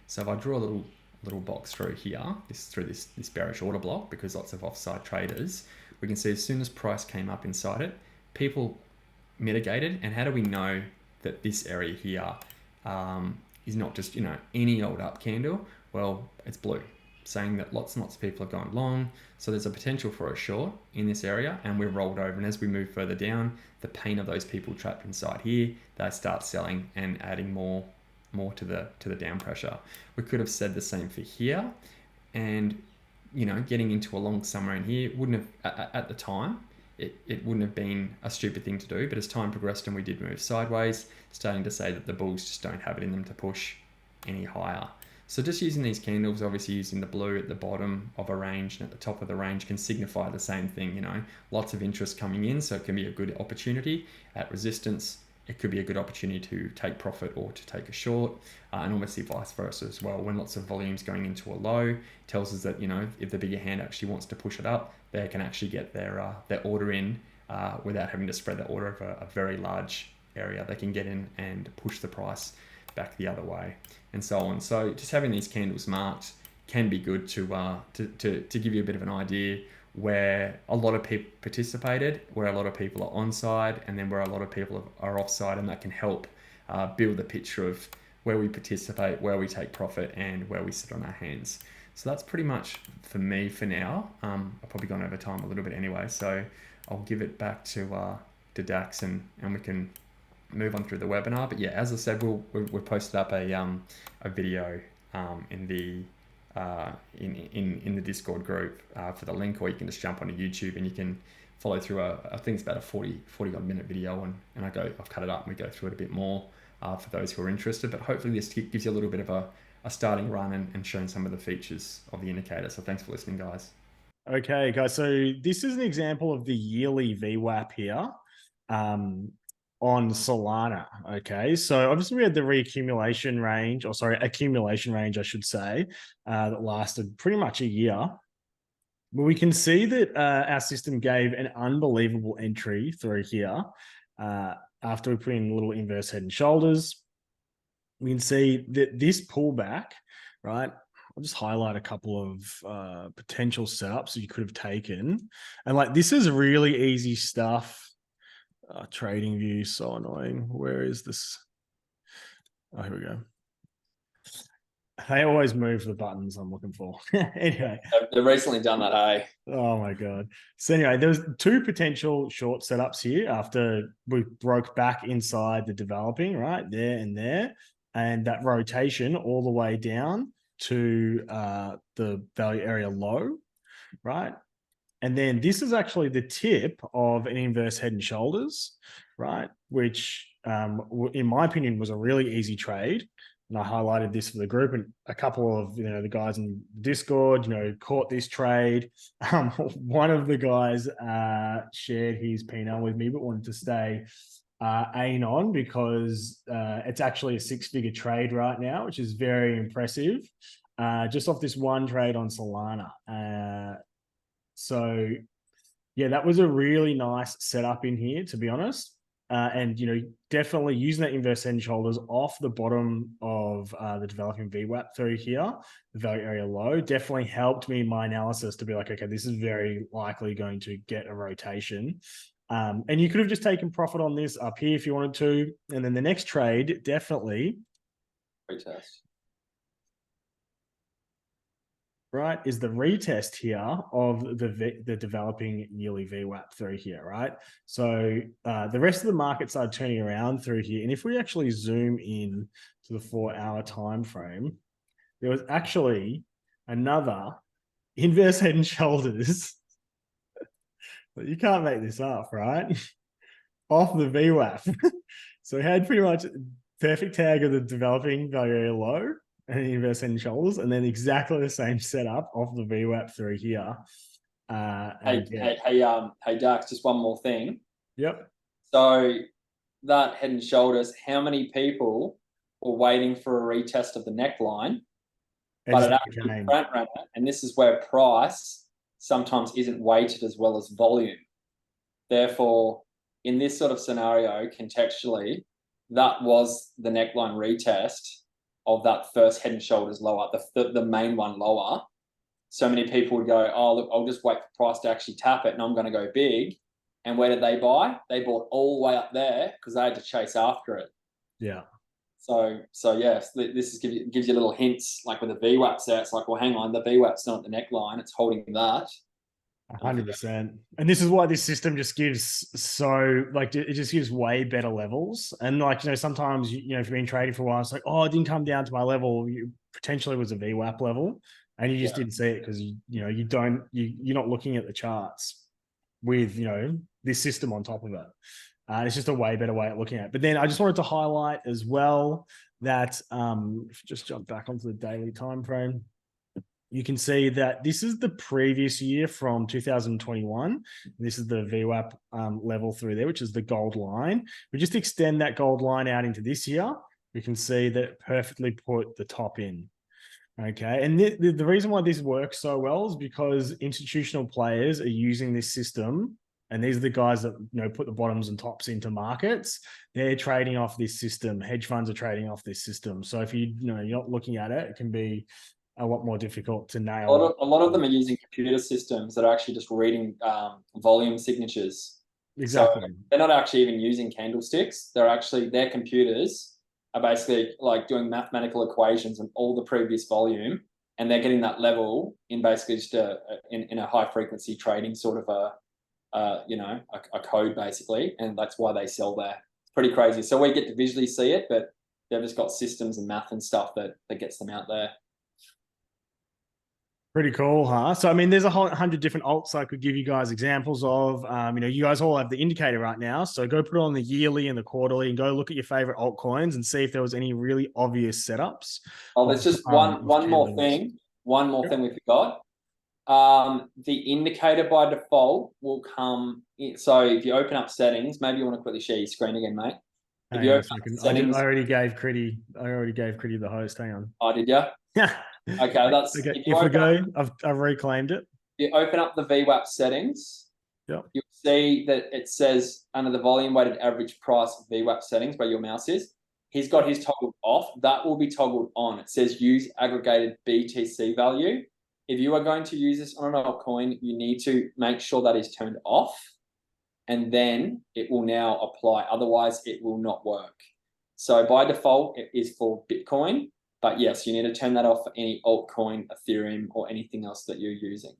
So if I draw a little box through here, this bearish order block, because lots of offside traders, we can see as soon as price came up inside it, people mitigated. And how do we know that this area here is not just, you know, any old up candle? Well, it's blue, saying that lots and lots of people have gone long. So there's a potential for a short in this area, and we've rolled over. And as we move further down, the pain of those people trapped inside here, they start selling and adding more to the down pressure. We could have said the same for here, and, you know, getting into a long somewhere in here wouldn't have, at the time, it wouldn't have been a stupid thing to do. But as time progressed and we did move sideways, starting to say that the bulls just don't have it in them to push any higher. So just using these candles, obviously using the blue at the bottom of a range and at the top of the range, can signify the same thing. You know, lots of interest coming in, so it can be a good opportunity. At resistance, it could be a good opportunity to take profit or to take a short, and obviously vice versa as well. When lots of volumes going into a low, tells us that, you know, if the bigger hand actually wants to push it up, they can actually get their order in without having to spread the order over a very large area. They can get in and push the price back the other way, and so on. So just having these candles marked can be good to give you a bit of an idea where a lot of people participated, where a lot of people are onside, and then where a lot of people are offside, and that can help build the picture of where we participate, where we take profit, and where we sit on our hands. So that's pretty much for me for now. I've probably gone over time a little bit anyway, so I'll give it back to Dax, and we can move on through the webinar. But yeah, as I said, we've posted up a video in the Discord group for the link, or you can just jump onto YouTube and you can follow through I think it's about a 40 odd minute video, and I've cut it up and we go through it a bit more for those who are interested. But hopefully this gives you a little bit of a starting run and showing some of the features of the indicator. So thanks for listening, guys. Okay, guys. So this is an example of the yearly VWAP here on Solana. Okay, so obviously we had the accumulation range, I should say, that lasted pretty much a year. But we can see that our system gave an unbelievable entry through here after we put in a little inverse head and shoulders. We can see that this pullback, right? I'll just highlight a couple of potential setups that you could have taken. And like, this is really easy stuff. Trading view, so annoying. Where is this? Oh, here we go. They always move the buttons I'm looking for. Anyway. They've recently done that, hey? Oh my God. So anyway, there's two potential short setups here after we broke back inside the developing, right? There and there. And that rotation all the way down to the value area low, right? And then this is actually the tip of an inverse head and shoulders, right? Which, in my opinion, was a really easy trade. And I highlighted this for the group, and a couple of the guys in Discord, caught this trade. One of the guys shared his P&L with me, but wanted to stay anon because it's actually a 6-figure trade right now, which is very impressive. Just off this one trade on Solana. So yeah, that was a really nice setup in here, to be honest. And definitely using that inverse head and shoulders off the bottom of the developing VWAP through here, the value area low, definitely helped me in my analysis to be like, okay, this is very likely going to get a rotation. And you could have just taken profit on this up here if you wanted to. And then the next trade, definitely, Retest. right, is the retest here of the developing yearly VWAP through here, right? So the rest of the market started turning around through here. And if we actually zoom in to the 4-hour time frame, there was actually another inverse head and shoulders. But you can't make this up, right? Off the VWAP. So we had pretty much perfect tag of the developing value area low and inverse head and shoulders, and then exactly the same setup off the VWAP through here. Hey, Dax, just one more thing. Yep. So that head and shoulders, how many people were waiting for a retest of the neckline? But it actually front ran it, and this is where price sometimes isn't weighted as well as volume. Therefore, in this sort of scenario, contextually, that was the neckline retest of that first head and shoulders lower, the main one lower. So many people would go, oh, look, I'll just wait for price to actually tap it and I'm going to go big. And where did they buy? They bought all the way up there because they had to chase after it. Yeah. So yes, this gives you little hints, like with the VWAPs there, it's like, well, hang on, the VWAP's not at the neckline, it's holding that. 100%. And this is why this system just gives it just gives way better levels. And sometimes, if you've been trading for a while, it's like, oh, it didn't come down to my level. You potentially was a VWAP level and you just didn't see it because you're not looking at the charts with, this system on top of it. It's just a way better way of looking at it. But then I just wanted to highlight as well that just jump back onto the daily time frame. You can see that this is the previous year from 2021. This is the VWAP level through there, which is the gold line. We just extend that gold line out into this year. We can see that it perfectly put the top in. Okay. And the reason why this works so well is because institutional players are using this system. And these are the guys that put the bottoms and tops into markets. They're trading off this system. Hedge funds are trading off this system. So if you're not looking at it, it can be a lot more difficult to nail. A lot of them are using computer systems that are actually just reading volume signatures. Exactly. So they're not actually even using candlesticks. Their computers are basically like doing mathematical equations and all the previous volume, and they're getting that level in basically just in a high frequency trading sort of a code basically, and that's why they sell there. It's pretty crazy. So we get to visually see it, but they've just got systems and math and stuff that gets them out there. Pretty cool, huh? So, I mean, there's 100 different alts I could give you guys examples of. You guys all have the indicator right now. So go put it on the yearly and the quarterly and go look at your favorite altcoins and see if there was any really obvious setups. Oh, there's just one more thing. One more thing we forgot. The indicator by default will come in. So if you open up settings, maybe you want to quickly share your screen again, mate. If you open up settings, I already gave Critty the host. Hang on. Oh, did you? Yeah. Okay, that's okay. If we go, I've reclaimed it. You open up the VWAP settings. Yep. You'll see that it says under the volume weighted average price VWAP settings where your mouse is. He's got his toggled off. That will be toggled on. It says use aggregated BTC value. If you are going to use this on an altcoin, you need to make sure that is turned off, and then it will now apply. Otherwise, it will not work. So by default, it is for Bitcoin. But yes, you need to turn that off for any altcoin, Ethereum, or anything else that you're using.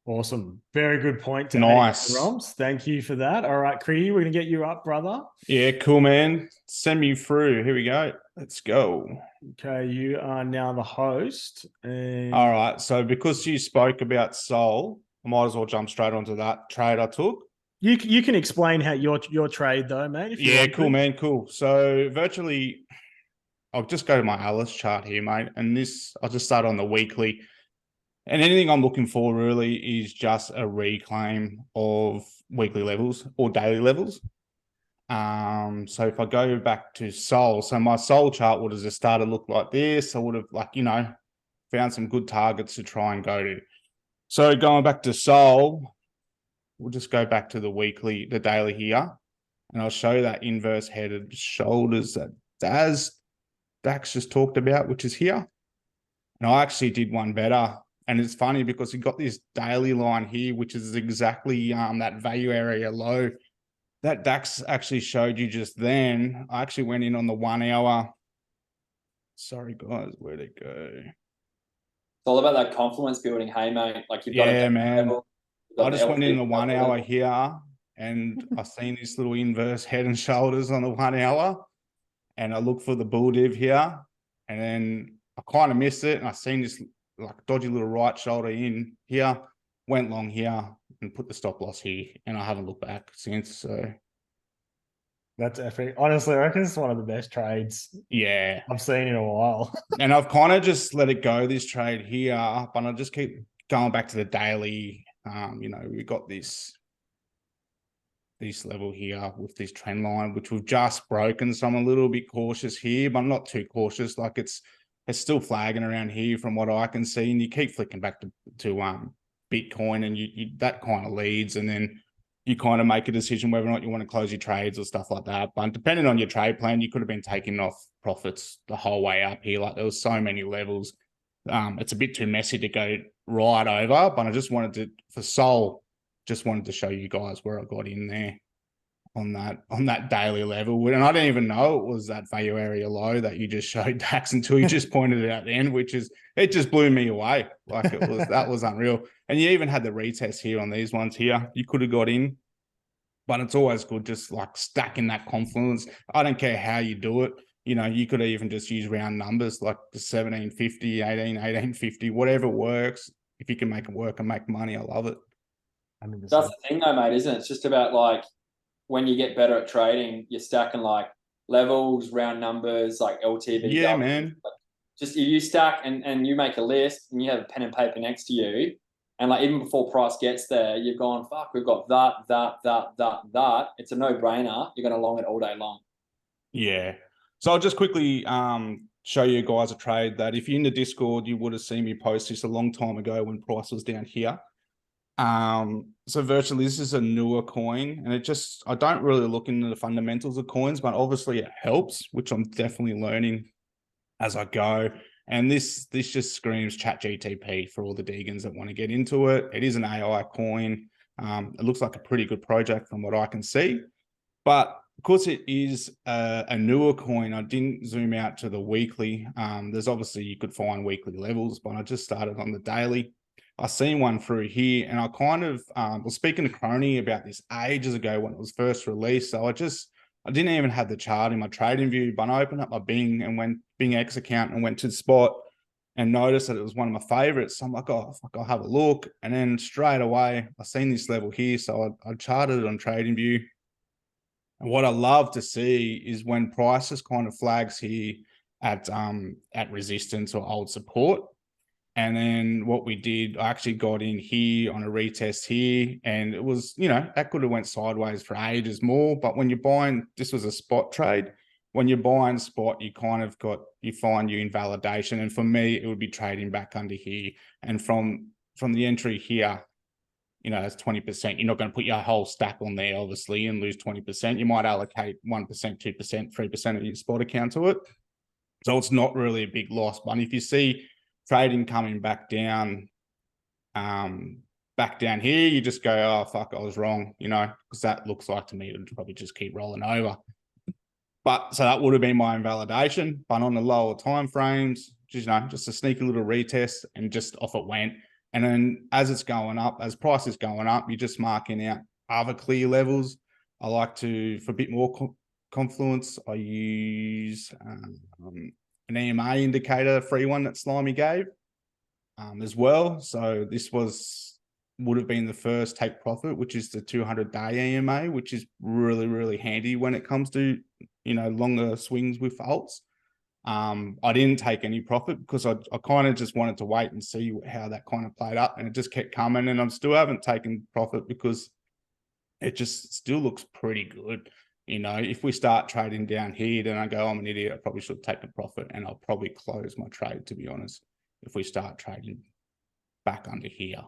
Awesome. Very good point. Nice. Roms. Thank you for that. All right, Cree, we're going to get you up, brother. Yeah, cool, man. Send me through. Here we go. Let's go. Okay, you are now the host. And... All right. So because you spoke about Sol, I might as well jump straight onto that trade I took. You can explain how your trade though, mate. If you Yeah, want cool, to. man. Cool. So virtually, I'll just go to my Alice chart here, mate. And this, I'll just start on the weekly. And anything I'm looking for really is just a reclaim of weekly levels or daily levels. So if I go back to Sol, so my Sol chart would have just started look like this. I would have found some good targets to try and go to. So going back to Sol, we'll just go back to the daily here, and I'll show that inverse headed shoulders that Dax just talked about, which is here. And I actually did one better. And it's funny because he got this daily line here, which is exactly that value area low that Dax actually showed you just then. I actually went in on the 1 hour. Sorry, guys, where'd it go? It's all about that confluence building, hey, mate. Like you've got Yeah, man. I just went in the 1 hour level. here, and I seen this little inverse head and shoulders on the 1 hour. And I looked for the bull div here, and then I kind of missed it. And I seen this like dodgy little right shoulder in here, went long here, and put the stop loss here. And I haven't looked back since. So That's epic. Honestly, I reckon it's one of the best trades yeah, I've seen in a while. and I've kind of just let it go this trade here, but I just keep going back to the daily. We got this level here with this trend line, which we've just broken. So I'm a little bit cautious here, but I'm not too cautious. Like it's still flagging around here from what I can see, and you keep flicking back to Bitcoin, and you that kind of leads, and then you kind of make a decision whether or not you want to close your trades or stuff like that. But depending on your trade plan, you could have been taking off profits the whole way up here. Like there was so many levels. It's a bit too messy to go right over, but I just wanted to, for Sol, just wanted to show you guys where I got in there on that daily level. And I didn't even know it was that value area low that you just showed, Dax, until you just pointed it out at the end, it just blew me away. Like that was unreal. And you even had the retest here on these ones here. You could have got in, but it's always good just like stacking that confluence. I don't care how you do it. You could even just use round numbers like the 1750, 1850, whatever works. If you can make it work and make money, I love it. That's the thing though, mate, isn't it? It's just about like when you get better at trading, you're stacking like levels, round numbers, like LTV. Yeah, man. Just if you stack and you make a list and you have a pen and paper next to you, and like even before price gets there, you've gone, fuck, we've got that. It's a no-brainer. You're going to long it all day long. Yeah. So I'll just quickly show you guys a trade that if you're in the Discord, you would have seen me post this a long time ago when price was down here. So virtually this is a newer coin, and I don't really look into the fundamentals of coins, but obviously it helps, which I'm definitely learning as I go. And this just screams ChatGTP for all the Degans that want to get into it. It is an AI coin. It looks like a pretty good project from what I can see, but of course it is a newer coin. I didn't zoom out to the weekly. There's obviously, you could find weekly levels, but I just started on the daily. I seen one through here, and I kind of was speaking to Crony about this ages ago when it was first released. So I didn't even have the chart in my trading view, but I opened up my Bing X account and went to the spot and noticed that it was one of my favorites. So I'm like, oh, fuck, I'll have a look. And then straight away, I seen this level here. So I charted it on trading view. And what I love to see is when prices kind of flags here at resistance or old support. And then what we did, I actually got in here on a retest here, and it was, that could have went sideways for ages more. But when you're buying, this was a spot trade. When you're buying spot, you find you in validation. And for me, it would be trading back under here. And from the entry here, that's 20%. You're not going to put your whole stack on there, obviously, and lose 20%. You might allocate 1%, 2%, 3% of your spot account to it. So it's not really a big loss. But if you see trading coming back down here, you just go, oh, fuck, I was wrong, because that looks like to me it would probably just keep rolling over. But so that would have been my invalidation. But on the lower time frames, just a sneaky little retest, and just off it went. And then as it's going up, as price is going up, you're just marking out other clear levels. I like to, for a bit more confluence, I use an EMA indicator, free one that Slimy gave as well. So this was would have been the first take profit, which is the 200-day EMA, which is really, really handy when it comes to, you know, longer swings with faults. I didn't take any profit because I kind of just wanted to wait and see how that kind of played up, and it just kept coming, and I still haven't taken profit because it just still looks pretty good. You know, if we start trading down here, then I go, I'm an idiot. I probably should take a profit, and I'll probably close my trade, to be honest, if we start trading back under here.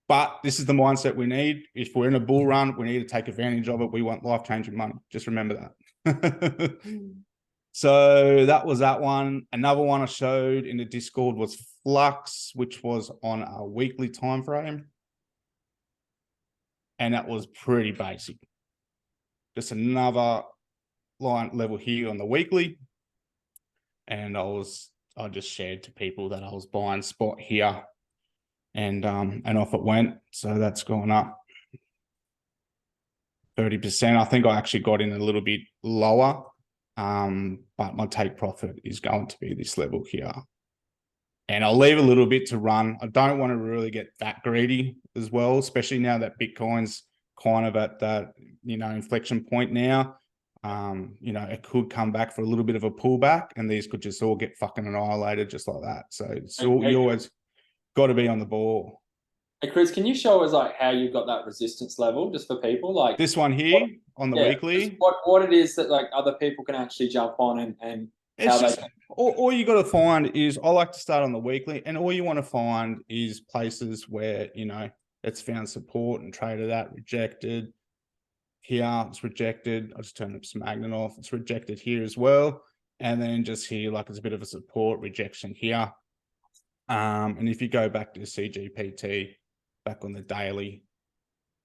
But this is the mindset we need. If we're in a bull run, we need to take advantage of it. We want life-changing money. Just remember that. So that was that one. Another one I showed in the Discord was Flux, which was on a weekly time frame. And that was pretty basic. Just another line level here on the weekly. And I just shared to people that I was buying spot here. And off it went. So that's gone up 30%. I think I actually got in a little bit lower. But my take profit is going to be this level here. And I'll leave a little bit to run. I don't want to really get that greedy as well, especially now that Bitcoin's kind of at that, you know, inflection point now. You know, it could come back for a little bit of a pullback, and these could just all get fucking annihilated just like that. So you always got to be on the ball. Hey Chris, can you show us like how you got that resistance level just for people? Like this one here on the weekly. What it is that like other people can actually jump on and it's just, all you got to find is, I like to start on the weekly, and all you want to find is places where, you know, it's found support and traded at, rejected. Here it's rejected. I just turned this magnet off. It's rejected here as well. And then just here, like it's a bit of a support rejection here. And if you go back to the CGPT, back on the daily,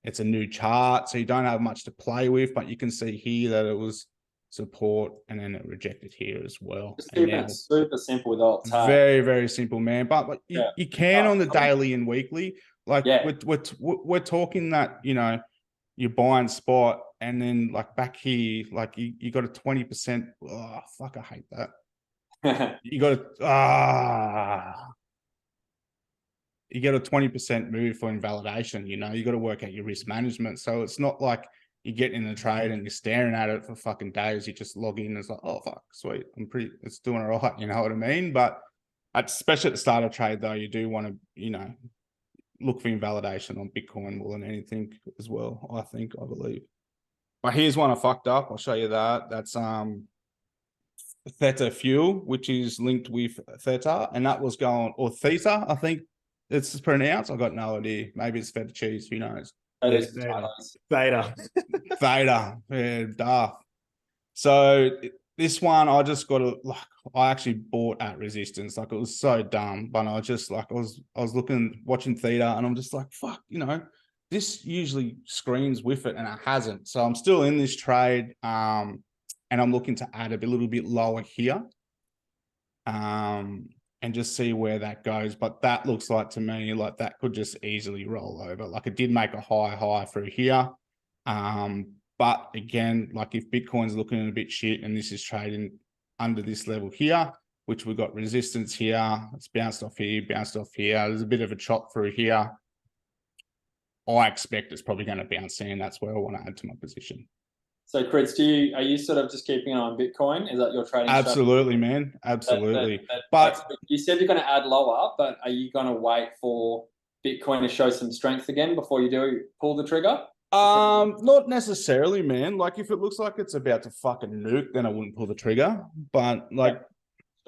it's a new chart, so you don't have much to play with, but you can see here that it was support and then it rejected here as well. Just keep it super simple with alt tab. Very, very simple, man. But you can on the daily and weekly. Like we're talking that, you know, you're buying spot, and then like back here, like you got a 20%. Oh fuck, I hate that. You got you get a 20% move for invalidation. You know, you got to work out your risk management. So it's not like you get in a trade and you're staring at it for fucking days. You just log in and it's like, oh fuck, sweet, it's doing all right. You know what I mean? But especially at the start of trade though, you do want to, you know, look for invalidation on Bitcoin more than anything as well. I believe. But here's one I fucked up. I'll show you that. That's Theta Fuel, which is linked with Theta, and that was going, or Theta, I think it's pronounced. I got no idea. Maybe it's feta cheese. Who knows? That is Theta. Theta. Yeah, daft. So this one, I just got to like. I actually bought at resistance. Like, it was so dumb, but I just like I was watching Theta, and I'm just like, fuck, you know, this usually screens with it, and it hasn't. So I'm still in this trade, and I'm looking to add a little bit lower here. And just see where that goes. But that looks like to me, like that could just easily roll over. Like it did make a high through here. But again, like if Bitcoin's looking a bit shit and this is trading under this level here, which we've got resistance here, it's bounced off here, There's a bit of a chop through here. I expect it's probably going to bounce in. That's where I want to add to my position. So, Chris, are you sort of just keeping an eye on Bitcoin? Is that your trading Absolutely, strategy? Man. Absolutely. But you said you're going to add lower, but are you going to wait for Bitcoin to show some strength again before you do pull the trigger? Not necessarily, man. Like if it looks like it's about to fucking nuke, then I wouldn't pull the trigger. But like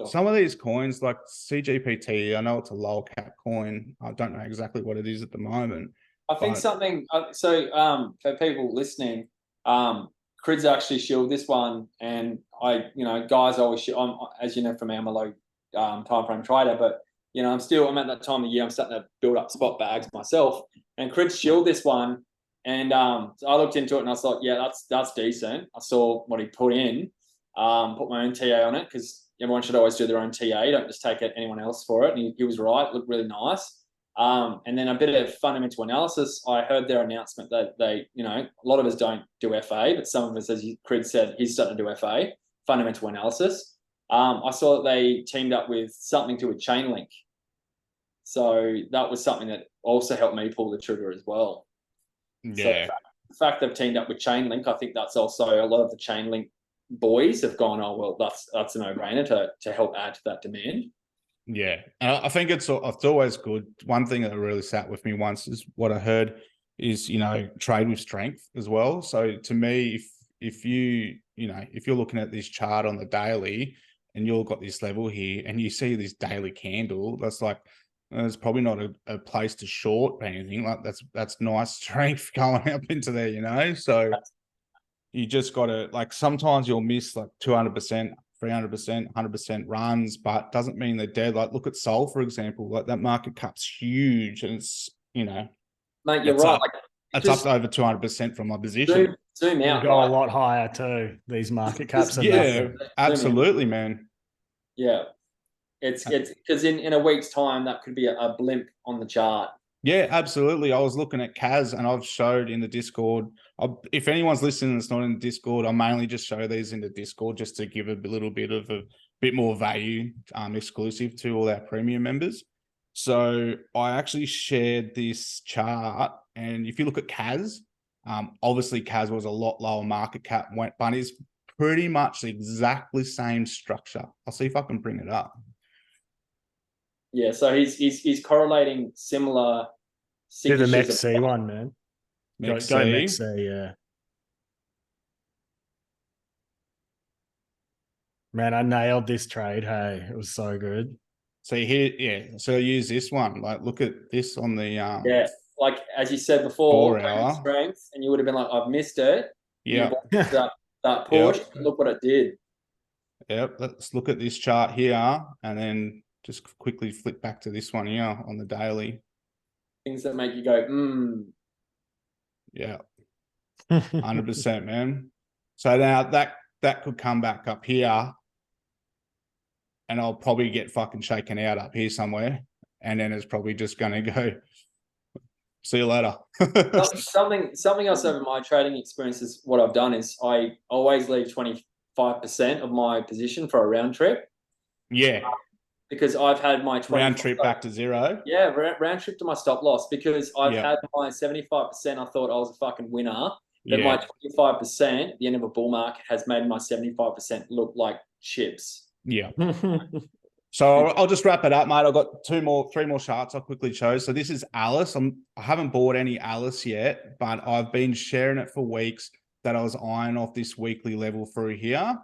some of these coins, like CGPT, I know it's a lower cap coin. I don't know exactly what it is at the moment. I think something. So, for people listening, Crids actually shield this one, and guys always I'm, as you know from me, I'm a low time frame trader, but I'm at that time of year, I'm starting to build up spot bags myself, and Crids shield this one, and so I looked into it and I thought, yeah, that's decent. I saw what he put in, put my own TA on it, because everyone should always do their own TA, don't just take anyone else for it, and he was right, it looked really nice. And then a bit of fundamental analysis. I heard their announcement that they, a lot of us don't do FA, but some of us, as Crid said, he's starting to do FA, fundamental analysis. I saw that they teamed up with something to do with Chainlink. So that was something that also helped me pull the trigger as well. Yeah. So the fact they've teamed up with Chainlink, I think that's also a lot of the Chainlink boys have gone, oh well, that's a no-brainer to help add to that demand. Yeah, and I think it's always good. One thing that really sat with me once is what I heard is, you know, trade with strength as well. So to me, if you're looking at this chart on the daily and you've got this level here and you see this daily candle, that's like, there's probably not a place to short or anything. Like that's nice strength going up into there, you know. So you just got to, like, sometimes you'll miss like 200%. 300%, 100% runs, but doesn't mean they're dead. Like, look at Sol, for example. Like, that market cap's huge, and it's, you know, Mate, you're right. It's up to over 200% from my position. Zoom out. Go a lot higher too. These market caps are yeah, nothing. absolutely, man. Yeah, it's because in a week's time that could be a blimp on the chart. Yeah, absolutely. I was looking at Kaz, and I've showed in the Discord. If anyone's listening that's not in the Discord, I mainly just show these in the Discord just to give a little bit of a bit more value, exclusive to all our premium members. So I actually shared this chart, and if you look at Kaz, obviously Kaz was a lot lower market cap, but it's pretty much the exactly same structure. I'll see if I can bring it up. Yeah, so he's correlating similar to the signatures. MEXC one, man. Go MEXC, yeah. Man, I nailed this trade. Hey, it was so good. So here, yeah. So use this one. Like, look at this on the yeah, like as you said before, strength, and you would have been like, I've missed it. Yeah, that push. Yep. Look what it did. Yep. Let's look at this chart here, and then just quickly flip back to this one here on the daily. Things that make you go, Yeah, 100%, man. So now that could come back up here, and I'll probably get fucking shaken out up here somewhere, and then it's probably just going to go, see you later. something else over my trading experience is what I've done is I always leave 25% of my position for a round trip. Yeah. Because I've had my round trip back to zero. Yeah, round trip to my stop loss because I've had my 75%. I thought I was a fucking winner. But my 25% at the end of a bull market has made my 75% look like chips. Yeah. So I'll just wrap it up, mate. I've got three more charts I'll quickly show. So this is Alice. I haven't bought any Alice yet, but I've been sharing it for weeks that I was eyeing off this weekly level through here.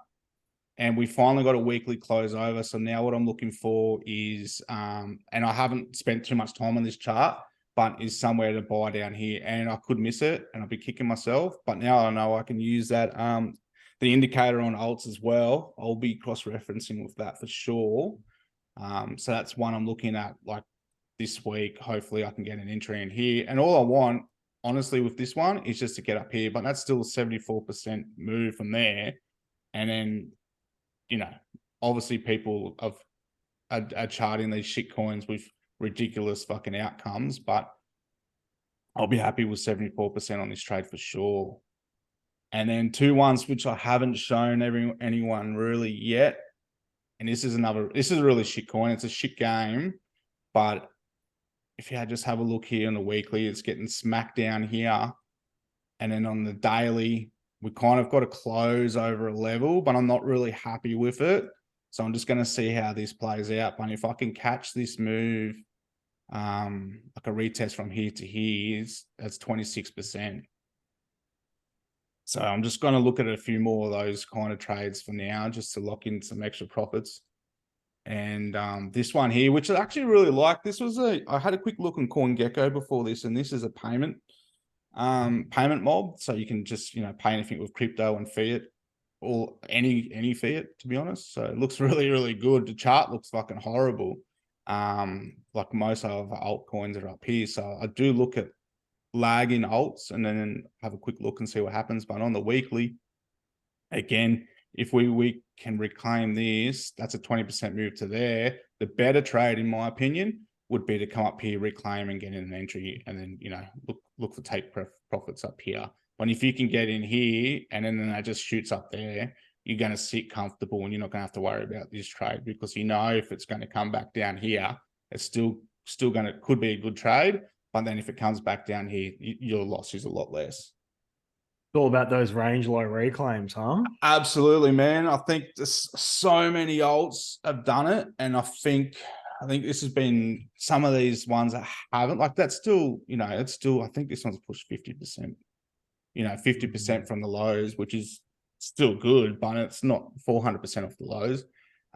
And we finally got a weekly close over. So now what I'm looking for is, and I haven't spent too much time on this chart, but is somewhere to buy down here. And I could miss it and I'll be kicking myself. But now I know I can use that, the indicator on alts as well. I'll be cross-referencing with that for sure. So that's one I'm looking at like this week. Hopefully I can get an entry in here. And all I want, honestly, with this one is just to get up here, but that's still a 74% move from there. And then, you know, obviously people are charting these shit coins with ridiculous fucking outcomes, but I'll be happy with 74% on this trade for sure. And then two ones which I haven't shown anyone really yet. And this is a really shit coin. It's a shit game, but if you just have a look here on the weekly, it's getting smacked down here. And then on the daily, we kind of got to close over a level, but I'm not really happy with it. So I'm just going to see how this plays out. But if I can catch this move, like a retest from here to here, that's 26%. So I'm just going to look at a few more of those kind of trades for now, just to lock in some extra profits. And this one here, which I actually really like. I had a quick look on CoinGecko before this, and this is a payment mob. So you can just, pay anything with crypto and fiat, or any fiat, to be honest. So it looks really, really good. The chart looks fucking horrible. Like most of our altcoins that are up here. So I do look at lag in alts and then have a quick look and see what happens. But on the weekly, again, if we can reclaim this, that's a 20% move to there. The better trade, in my opinion, would be to come up here, reclaim, and get in an entry, and then look for take profits up here. But if you can get in here and then that just shoots up there, you're going to sit comfortable and you're not going to have to worry about this trade, because if it's going to come back down here, it's still still could be a good trade. But then if it comes back down here, your loss is a lot less. It's all about those range low reclaims, huh? Absolutely, man. I think there's so many alts have done it, and I think this has been some of these ones that haven't. Like that's still, it's still. I think this one's pushed 50%. 50% from the lows, which is still good, but it's not 400% off the lows.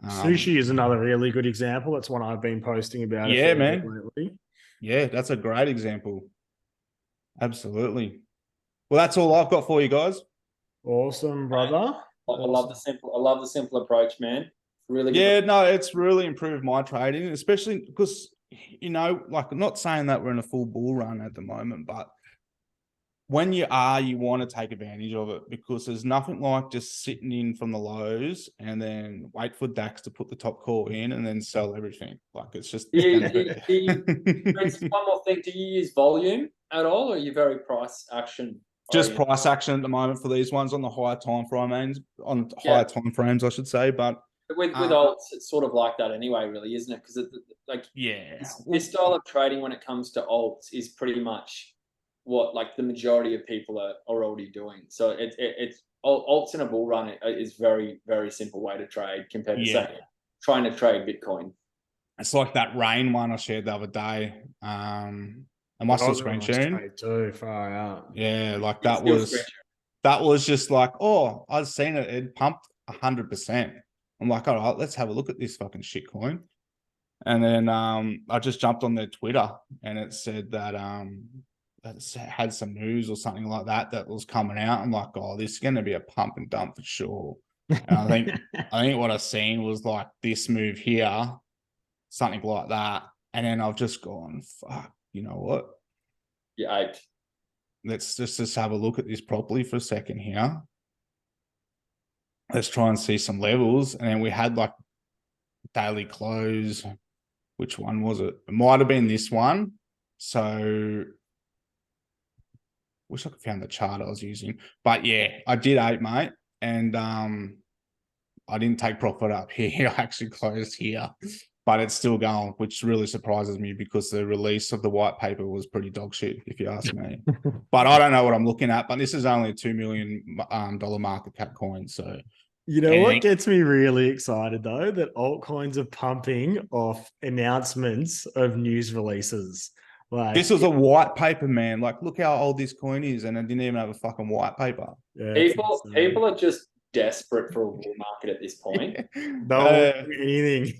Sushi is another really good example. That's one I've been posting about. Yeah, man. Lately. Yeah, that's a great example. Absolutely. Well, that's all I've got for you guys. Awesome, brother. I love the simple approach, man. Really good. Yeah, no, it's really improved my trading, especially because, like, I'm not saying that we're in a full bull run at the moment, but when you want to take advantage of it, because there's nothing like just sitting in from the lows and then wait for DAX to put the top call in and then sell everything. Like it's just. One more thing: do you use volume at all, or are you very price action? Just price action at the moment for these ones on the higher time frames, higher time frames, I should say. But with alts, it's sort of like that anyway, really, isn't it? Because this style of trading when it comes to alts is pretty much what like the majority of people are already doing. So it's alts in a bull run is very, very simple way to trade compared to say trying to trade Bitcoin. It's like that rain one I shared the other day. Am I still screen sharing? Too far out. Yeah, like that was just like, oh, I've seen it. It pumped 100%. I'm like, all right, let's have a look at this fucking shit coin. And then I just jumped on their Twitter and it said that that had some news or something like that was coming out. I'm like, oh, this is going to be a pump and dump for sure. And I think what I've seen was like this move here, something like that. And then I've just gone, fuck, you know what? Yeah. Let's just have a look at this properly for a second here. Let's try and see some levels. And then we had like daily close. Which one was it? It might have been this one. So wish I could find the chart I was using. But yeah, I did 8, mate. And I didn't take profit up here. I actually closed here. But it's still going, which really surprises me because the release of the white paper was pretty dog shit, if you ask me. But I don't know what I'm looking at. But this is only a $2 million market cap coin. So what gets me really excited though? That altcoins are pumping off announcements of news releases. Like this was a white paper, man. Like, look how old this coin is, and it didn't even have a fucking white paper. Yeah, people are just desperate for a bull market at this point. Anything.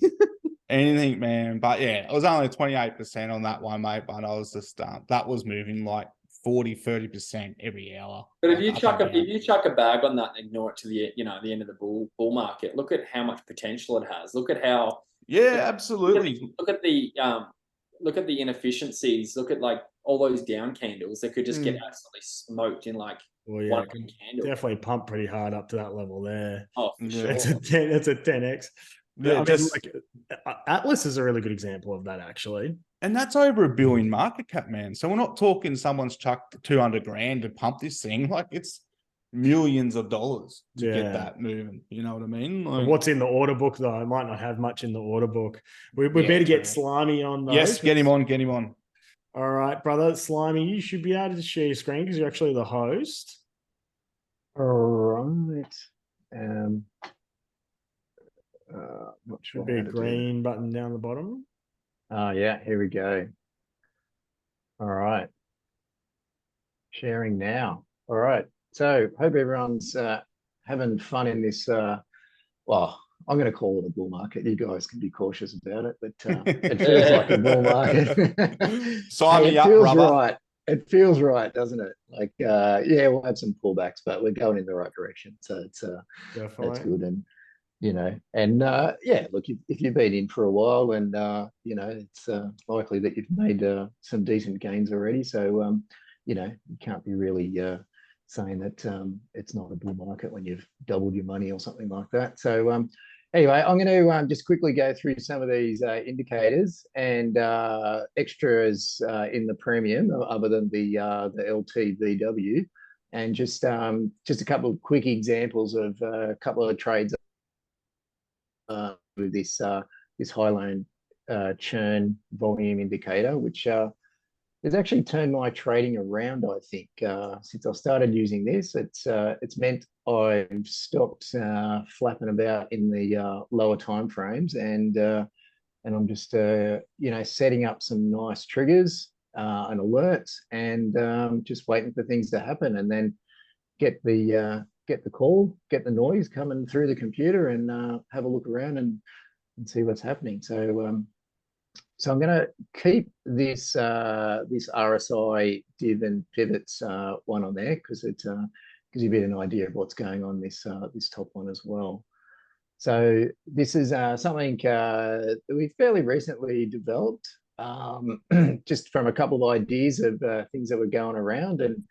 Anything, man. But yeah, it was only 28% on that one, mate. But I was just that was moving like 40-30% every hour. But if you chuck a bag on that and ignore it to the the end of the bull market, look at how much potential it has. Look at how absolutely. Look at the inefficiencies. Look at like all those down candles that could just get absolutely smoked in like one candle. Definitely pump pretty hard up to that level there. Oh, for sure. It's a 10x. Yeah, Atlas is a really good example of that, actually. And that's over $1 billion market cap, man. So we're not talking someone's chucked 200 grand to pump this thing. Like it's millions of dollars to get that moving. You know what I mean? Like, what's in the order book, though? I might not have much in the order book. We better get Slimy on, though. Yes, get him on. All right, brother. Slimy, you should be able to share your screen because you're actually the host. All right. Not sure. Should be a green button down the bottom. Yeah, here we go. All right. Sharing now. All right. So hope everyone's having fun in this. Well, I'm going to call it a bull market. You guys can be cautious about it, but it feels like a bull market. Sign me up, feels brother. Right. It feels right, doesn't it? Like, yeah, we'll have some pullbacks, but we're going in the right direction. So it's that's good. And yeah, look, if you've been in for a while, and it's likely that you've made some decent gains already. So you can't be really saying that it's not a bull market when you've doubled your money or something like that. So anyway, I'm going to just quickly go through some of these indicators and extras in the premium, other than the LTVW, and just a couple of quick examples of a couple of trades with this high loan churn volume indicator, which has actually turned my trading around. I think since I started using this, it's meant I've stopped flapping about in the lower time frames, and I'm just setting up some nice triggers and alerts, and just waiting for things to happen, and then get the call, get the noise coming through the computer, and have a look around and see what's happening. So I'm going to keep this this RSI div and pivots one on there, because it gives you a bit of an idea of what's going on this this top one as well. So this is something that we fairly recently developed, just from a couple of ideas of things that were going around, and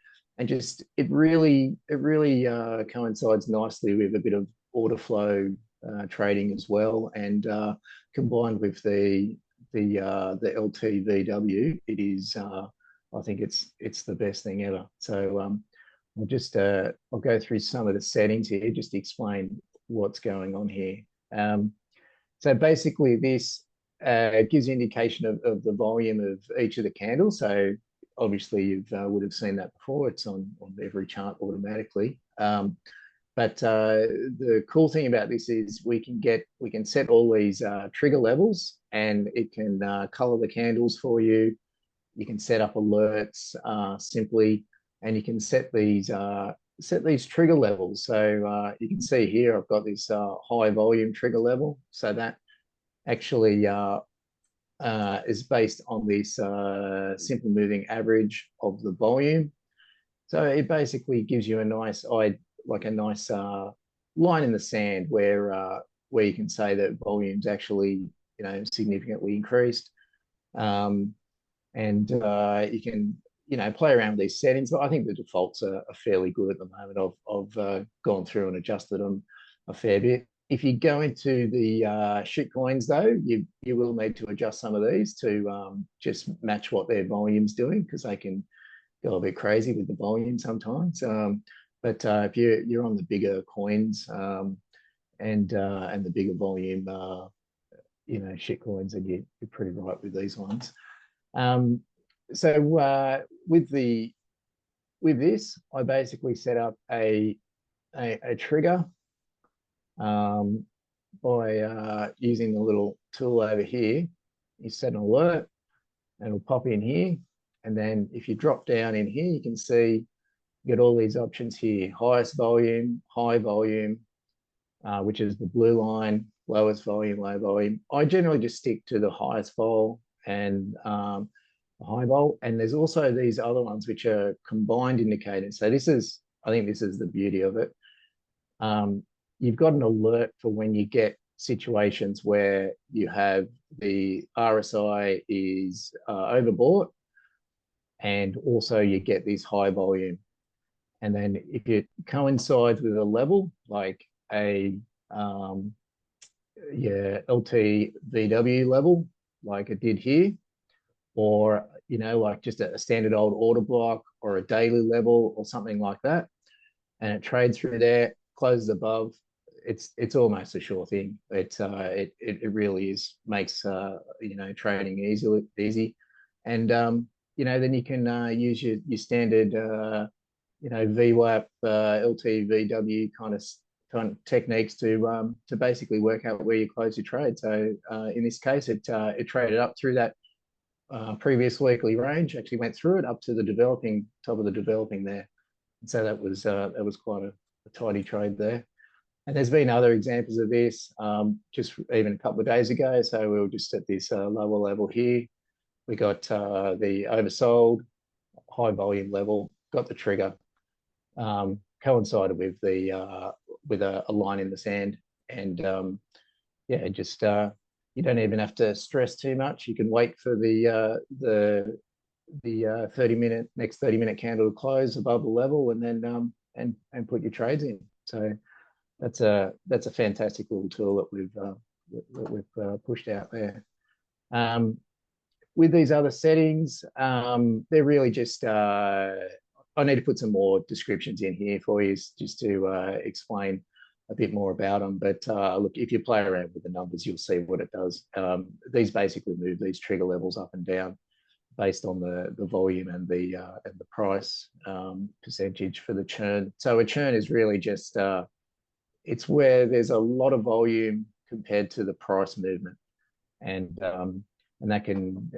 just it really coincides nicely with a bit of order flow trading as well, and combined with the LTVW, it is I think it's the best thing ever. So I'll go through some of the settings here just to explain what's going on here. So basically this gives you indication of the volume of each of the candles. So obviously you would have seen that before. It's on every chart automatically. But the cool thing about this is we can set all these trigger levels, and it can color the candles for you. You can set up alerts simply, and you can set these trigger levels. So you can see here I've got this high volume trigger level. So that actually is based on this simple moving average of the volume. So it basically gives you a nice line in the sand where you can say that volume's actually significantly increased, and you can play around with these settings. But I think the defaults are fairly good at the moment. I've gone through and adjusted them a fair bit. If you go into the shitcoins though, you will need to adjust some of these to just match what their volume's doing, because they can go a bit crazy with the volume sometimes. But if you're on the bigger coins and the bigger volume shit coins, then you're pretty right with these ones. So with this, I basically set up a trigger by using the little tool over here. You set an alert, and it'll pop in here. And then if you drop down in here, you can see you get all these options here: highest volume, high volume, which is the blue line, lowest volume, low volume. I generally just stick to the highest vol and the high vol. And there's also these other ones which are combined indicators. So I think this is the beauty of it. You've got an alert for when you get situations where you have the RSI is overbought, and also you get this high volume. And then if it coincides with a level like a LTVW level, like it did here, or like just a standard old order block or a daily level or something like that, and it trades through there, closes above, it's almost a sure thing. It really makes trading easy, and then you can use your standard VWAP, LTVW kind of techniques to basically work out where you close your trade. So in this case, it traded up through that previous weekly range, actually went through it up to the top of the developing there. And so that was quite a tidy trade there. And there's been other examples of this just even a couple of days ago. So we were just at this lower level here. We got the oversold, high volume level, got the trigger, coincided with a line in the sand, and just you don't even have to stress too much. You can wait for the next 30-minute candle to close above the level, and then and put your trades in. So that's a fantastic little tool that we've pushed out there. With these other settings, they're really just I need to put some more descriptions in here for you, just to explain a bit more about them. But look, if you play around with the numbers, you'll see what it does. These basically move these trigger levels up and down based on the volume and the price percentage for the churn. So a churn is really just it's where there's a lot of volume compared to the price movement, and that can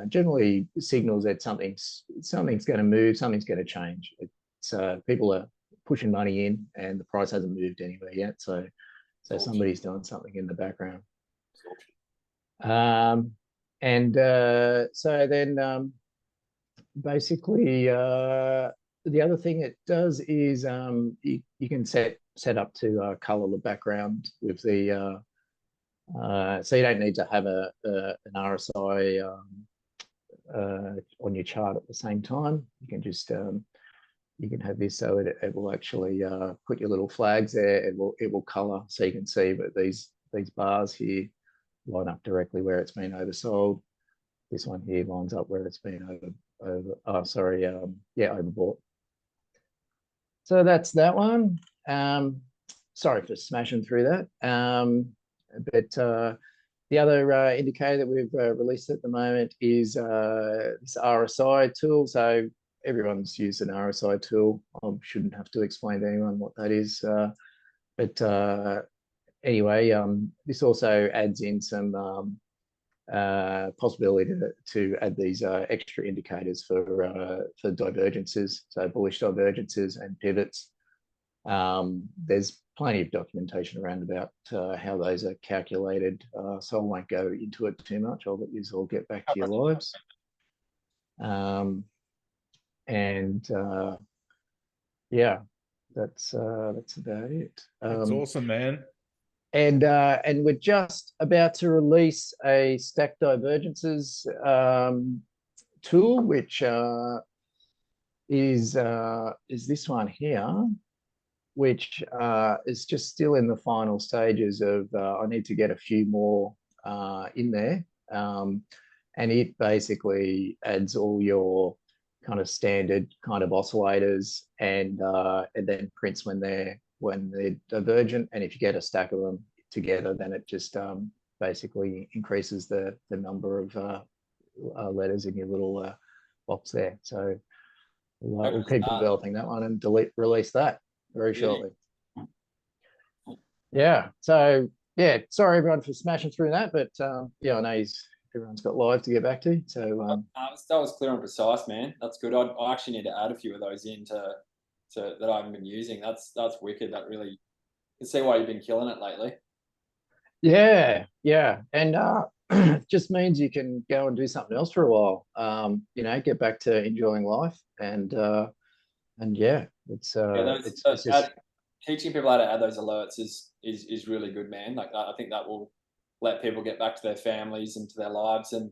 generally signals that something's going to move, something's going to change. It's people are pushing money in, and the price hasn't moved anywhere yet. So somebody's doing something in the background. So then basically the other thing it does is you can set up to color the background with the so you don't need to have an RSI on your chart at the same time. You can just you can have this so it will actually put your little flags there. It will color so you can see that these bars here line up directly where it's been oversold. This one here lines up where it's been overbought. So that's that one. Sorry for smashing through that. But the other indicator that we've released at the moment is this RSI tool. So everyone's used an RSI tool. I shouldn't have to explain to anyone what that is. But anyway, this also adds in some possibility to add these extra indicators for divergences, so bullish divergences and pivots. There's plenty of documentation around about how those are calculated, so I won't go into it too much. I'll let you all get back to your lives. Yeah, that's about it. That's awesome, man. And we're just about to release a stack divergences tool, which is this one here, which is just still in the final stages of. I need to get a few more in there, and it basically adds all your kind of standard kind of oscillators, and then prints when they're divergent, and if you get a stack of them together, then it just basically increases the number of letters in your little box there. So we'll keep developing that one and release that very shortly. Yeah. So yeah, sorry everyone for smashing through that, but yeah, I know everyone's got live to get back to. So that was clear and precise, man. That's good. I actually need to add a few of those in to that I haven't been using. That's wicked. That really, you can see why you've been killing it lately. Yeah, and it just means you can go and do something else for a while. You know, get back to enjoying life, and yeah, it's just teaching people how to add those alerts is really good, man. Like I think that will let people get back to their families and to their lives, and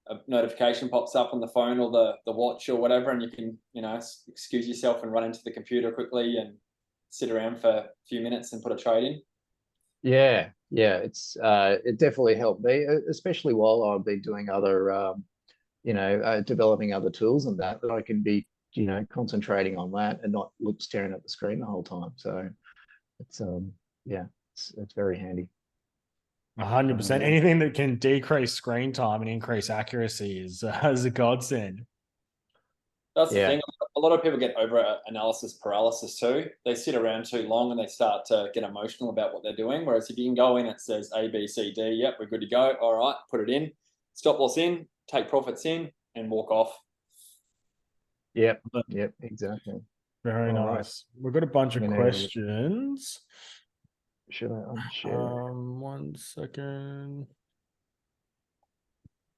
a notification pops up on the phone or the watch or whatever, and you can, you know, excuse yourself and run into the computer quickly and sit around for a few minutes and put a trade in. Yeah, it's it definitely helped me, especially while I've been doing other you know, developing other tools and that I can be, you know, concentrating on that and not staring at the screen the whole time. So it's yeah, it's very handy. 100%. Anything that can decrease screen time and increase accuracy is a godsend. That's the thing. A lot of people get over analysis paralysis too. They sit around too long and they start to get emotional about what they're doing. Whereas if you can go in, it says A, B, C, D. Yep, we're good to go. All right, put it in, stop loss in, take profits in, and walk off. Yep, exactly. Very nice. We've got a bunch of questions. Should I unshare? 1 second.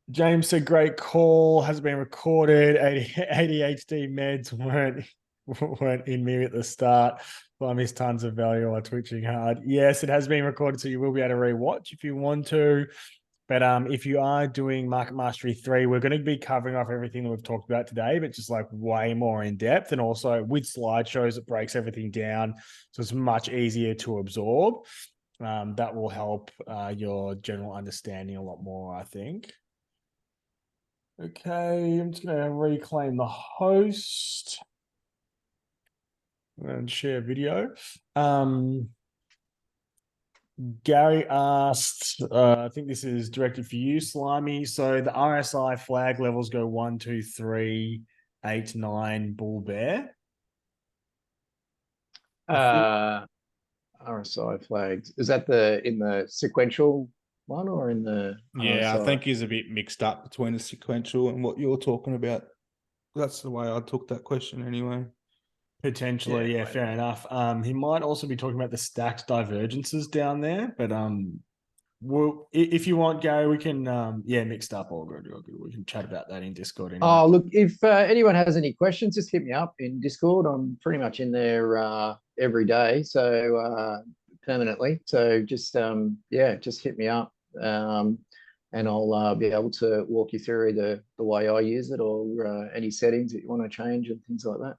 James said, great call. Has been recorded. ADHD meds weren't in me at the start. But I missed tons of value while twitching hard. Yes, it has been recorded, so you will be able to rewatch if you want to. But if you are doing Market Mastery 3, we're going to be covering off everything that we've talked about today, but just like way more in depth, and also with slideshows, it breaks everything down, so it's much easier to absorb. That will help your general understanding a lot more, I think. Okay, I'm just going to reclaim the host and share video. Gary asked, I think this is directed for you, Slimy. So the RSI flag levels go 1, 2, 3, 8, 9, bull, bear. RSI flags. Is that in the sequential one or in the Yeah, RSI? I think he's a bit mixed up between the sequential and what you're talking about. That's the way I took that question anyway. Potentially, yeah, fair enough. He might also be talking about the stacked divergences down there, but well, if you want, Gary, we can mixed up. All good. We can chat about that in Discord anyway. Oh, look, if anyone has any questions, just hit me up in Discord. I'm pretty much in there every day, so permanently. So just just hit me up, and I'll be able to walk you through the way I use it, or any settings that you want to change and things like that.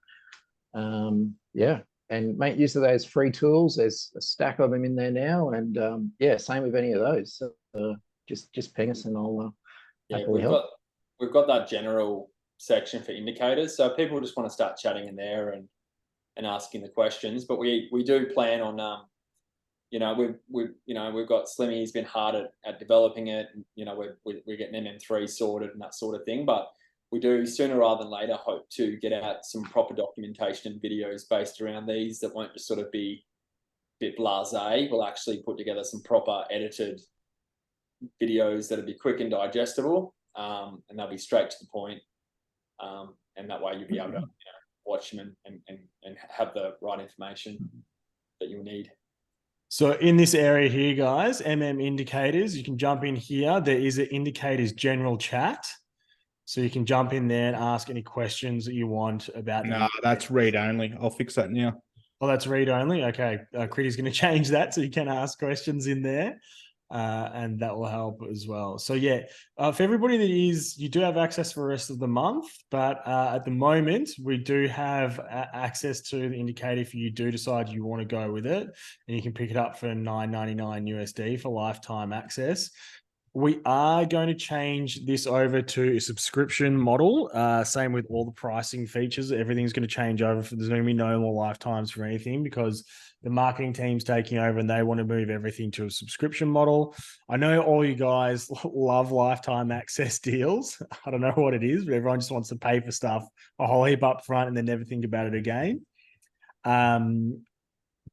And make use of those free tools. There's a stack of them in there now, and same with any of those. So just ping us and I'll happily help. We've got that general section for indicators, so people just want to start chatting in there and asking the questions. But we do plan on we've got Slimmy. He's been hard at developing it. And, we're getting MM3 sorted and that sort of thing, but we do sooner rather than later hope to get out some proper documentation and videos based around these that won't just sort of be a bit blasé. We'll actually put together some proper edited videos that'll be quick and digestible, and they'll be straight to the point. And that way you'll be able to watch them and have the right information that you'll need. So in this area here, guys, MM indicators, you can jump in here. There is an indicators general chat. So you can jump in there and ask any questions that you want about. No, that's read only. I'll fix that now. Oh, that's read only. Okay, Critty's going to change that so you can ask questions in there, and that will help as well. So yeah, for everybody you do have access for the rest of the month, but at the moment we do have access to the indicator if you do decide you want to go with it, and you can pick it up for $9.99 USD for lifetime access. We are going to change this over to a subscription model. Same with all the pricing features. Everything's going to change over. There's going to be no more lifetimes for anything because the marketing team's taking over and they want to move everything to a subscription model. I know all you guys love lifetime access deals. I don't know what it is, but everyone just wants to pay for stuff a whole heap up front and then never think about it again.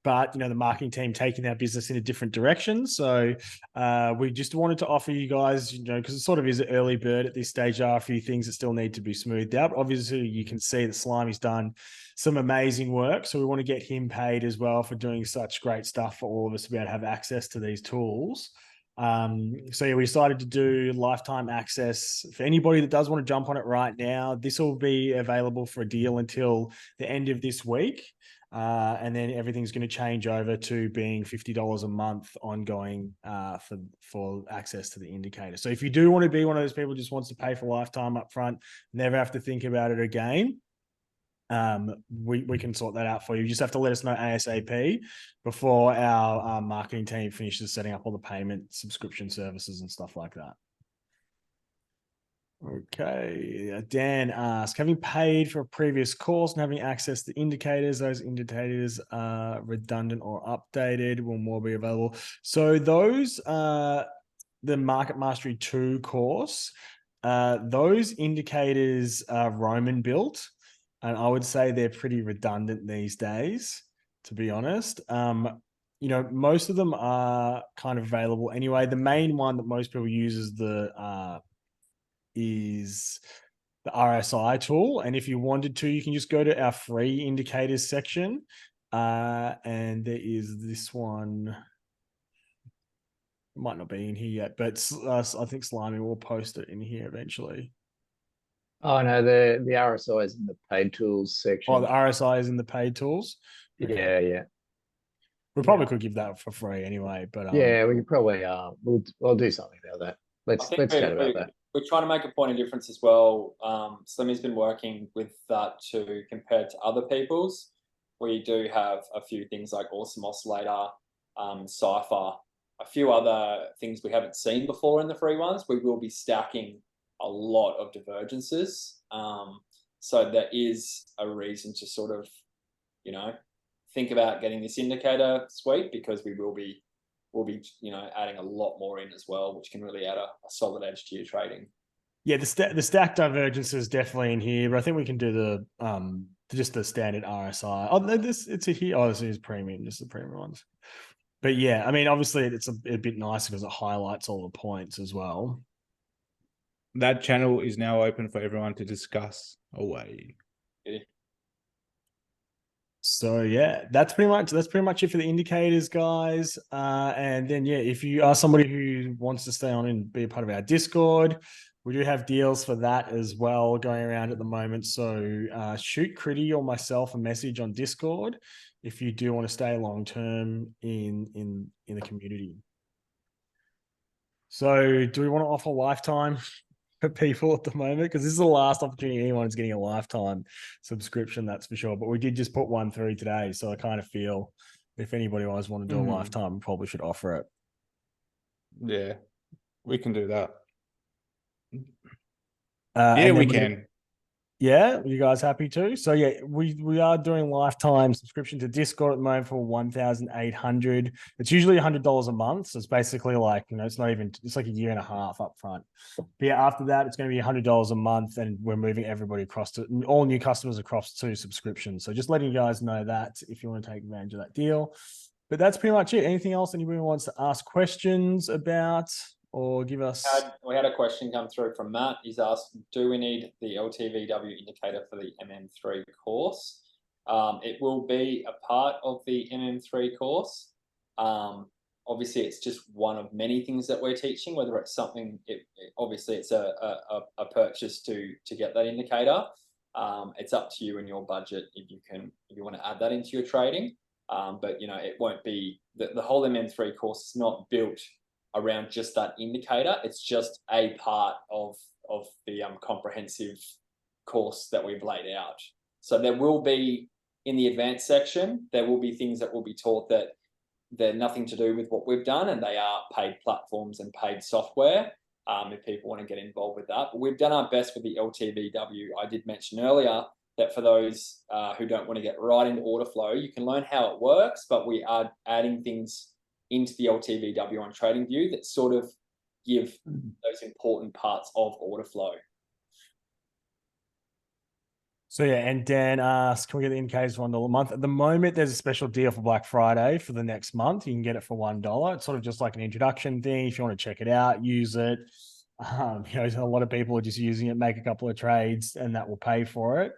But the marketing team taking our business in a different direction. So we just wanted to offer you guys, because it sort of is an early bird at this stage. There are a few things that still need to be smoothed out. Obviously, you can see that Slimy's done some amazing work. So we want to get him paid as well for doing such great stuff for all of us to be able to have access to these tools. So yeah, we decided to do lifetime access for anybody that does want to jump on it right now. This will be available for a deal until the end of this week. And then everything's going to change over to being $50 a month ongoing for access to the indicator. So if you do want to be one of those people who just wants to pay for lifetime up front, never have to think about it again, we can sort that out for you. You just have to let us know ASAP before our marketing team finishes setting up all the payment subscription services and stuff like that. Okay, Dan asks, having paid for a previous course and having access to indicators, those indicators are redundant or updated, will more be available. So those, the Market Mastery 2 course, those indicators are Roman built, and I would say they're pretty redundant these days, to be honest. Most of them are kind of available anyway. The main one that most people use is the RSI tool. And if you wanted to, you can just go to our free indicators section. And there is this one. It might not be in here yet, but I think Slimy will post it in here eventually. Oh no, the RSI is in the paid tools section. Oh, the RSI is in the paid tools? Okay. Yeah. We probably could give that for free anyway, but yeah, we could probably we'll do something about that. Let's chat about that. We're trying to make a point of difference as well. Slimmy's been working with that too, compared to other people's. We do have a few things like Awesome Oscillator, Cypher, a few other things we haven't seen before in the free ones. We will be stacking a lot of divergences. So there is a reason to sort of, think about getting this indicator suite, because we will be we'll be, adding a lot more in as well, which can really add a solid edge to your trading. Yeah, the stack divergence is definitely in here, but I think we can do the just the standard RSI. Oh, this is premium. This is the premium ones. But yeah, I mean, obviously it's a bit nicer because it highlights all the points as well. That channel is now open for everyone to discuss away. Yeah. So yeah, that's pretty much it for the indicators, guys. And then yeah, if you are somebody who wants to stay on and be a part of our Discord, we do have deals for that as well going around at the moment. So shoot Critty or myself a message on Discord if you do want to stay long term in the community. So do we want to offer lifetime for people at the moment? Because this is the last opportunity anyone's getting a lifetime subscription, that's for sure. But we did just put one through today. So I kind of feel if anybody always want to do a lifetime, we probably should offer it. Yeah, we can do that. Yeah, we can. Yeah, you guys happy too? So yeah, we are doing lifetime subscription to Discord at the moment for 1,800. It's usually $100 a month. So it's basically like, it's not even, it's like a year and a half up front. But yeah, after that, it's going to be $100 a month, and we're moving everybody across to all new customers across to subscription. So just letting you guys know that if you want to take advantage of that deal. But that's pretty much it. Anything else anybody wants to ask questions about? Or give us. We had a question come through from Matt. He's asked, do we need the LTVW indicator for the MM3 course? It will be a part of the MM3 course. Obviously, it's just one of many things that we're teaching, whether it's something, obviously it's a purchase to get that indicator. It's up to you and your budget if you want to add that into your trading. But it won't be, the whole MM3 course is not built around just that indicator. It's just a part of the comprehensive course that we've laid out. So there will be, in the advanced section, there will be things that will be taught that they're nothing to do with what we've done, and they are paid platforms and paid software, if people want to get involved with that. But we've done our best with the LTVW. I did mention earlier that for those who don't want to get right into order flow, you can learn how it works, but we are adding things into the LTVW on TradingView that sort of give those important parts of order flow. So yeah, and Dan asks, can we get the indicators for $1 a month? At the moment, there's a special deal for Black Friday for the next month. You can get it for $1. It's sort of just like an introduction thing. If you want to check it out, use it. A lot of people are just using it, make a couple of trades, and that will pay for it.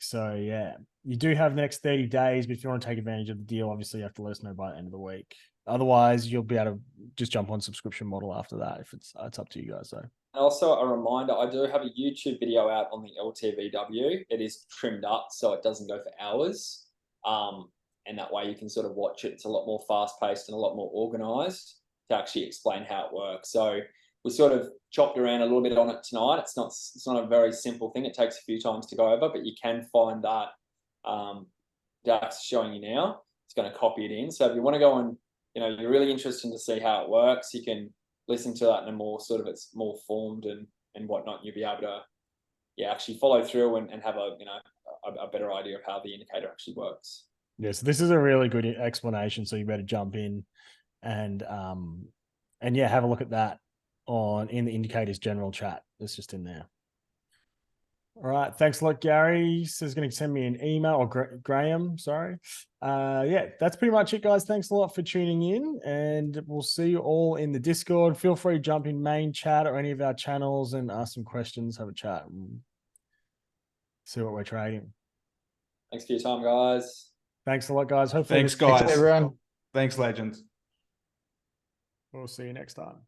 So yeah, you do have the next 30 days, but if you want to take advantage of the deal, obviously you have to let us know by the end of the week. Otherwise, you'll be able to just jump on subscription model after that. If it's up to you guys though. And also a reminder, I do have a YouTube video out on the LTVW. It is trimmed up so it doesn't go for hours. And that way you can sort of watch it. It's a lot more fast paced and a lot more organized to actually explain how it works. So we sort of chopped around a little bit on it tonight. It's not a very simple thing. It takes a few times to go over, but you can find that Dax showing you now. It's going to copy it in. So if you want to go and, you're really interested to see how it works, you can listen to that in a more sort of, it's more formed and whatnot. You'll be able to, actually follow through and have a better idea of how the indicator actually works. Yeah, so this is a really good explanation. So you better jump in and have a look at that in the indicators general chat. It's just in there. All right. Thanks a lot, Gary. He's going to send me an email, or Graham, sorry. That's pretty much it, guys. Thanks a lot for tuning in, and we'll see you all in the Discord. Feel free to jump in main chat or any of our channels and ask some questions, have a chat, and see what we're trading. Thanks for your time, guys. Thanks a lot, guys. Hopefully, thanks, guys. Everyone. Thanks, legends. We'll see you next time.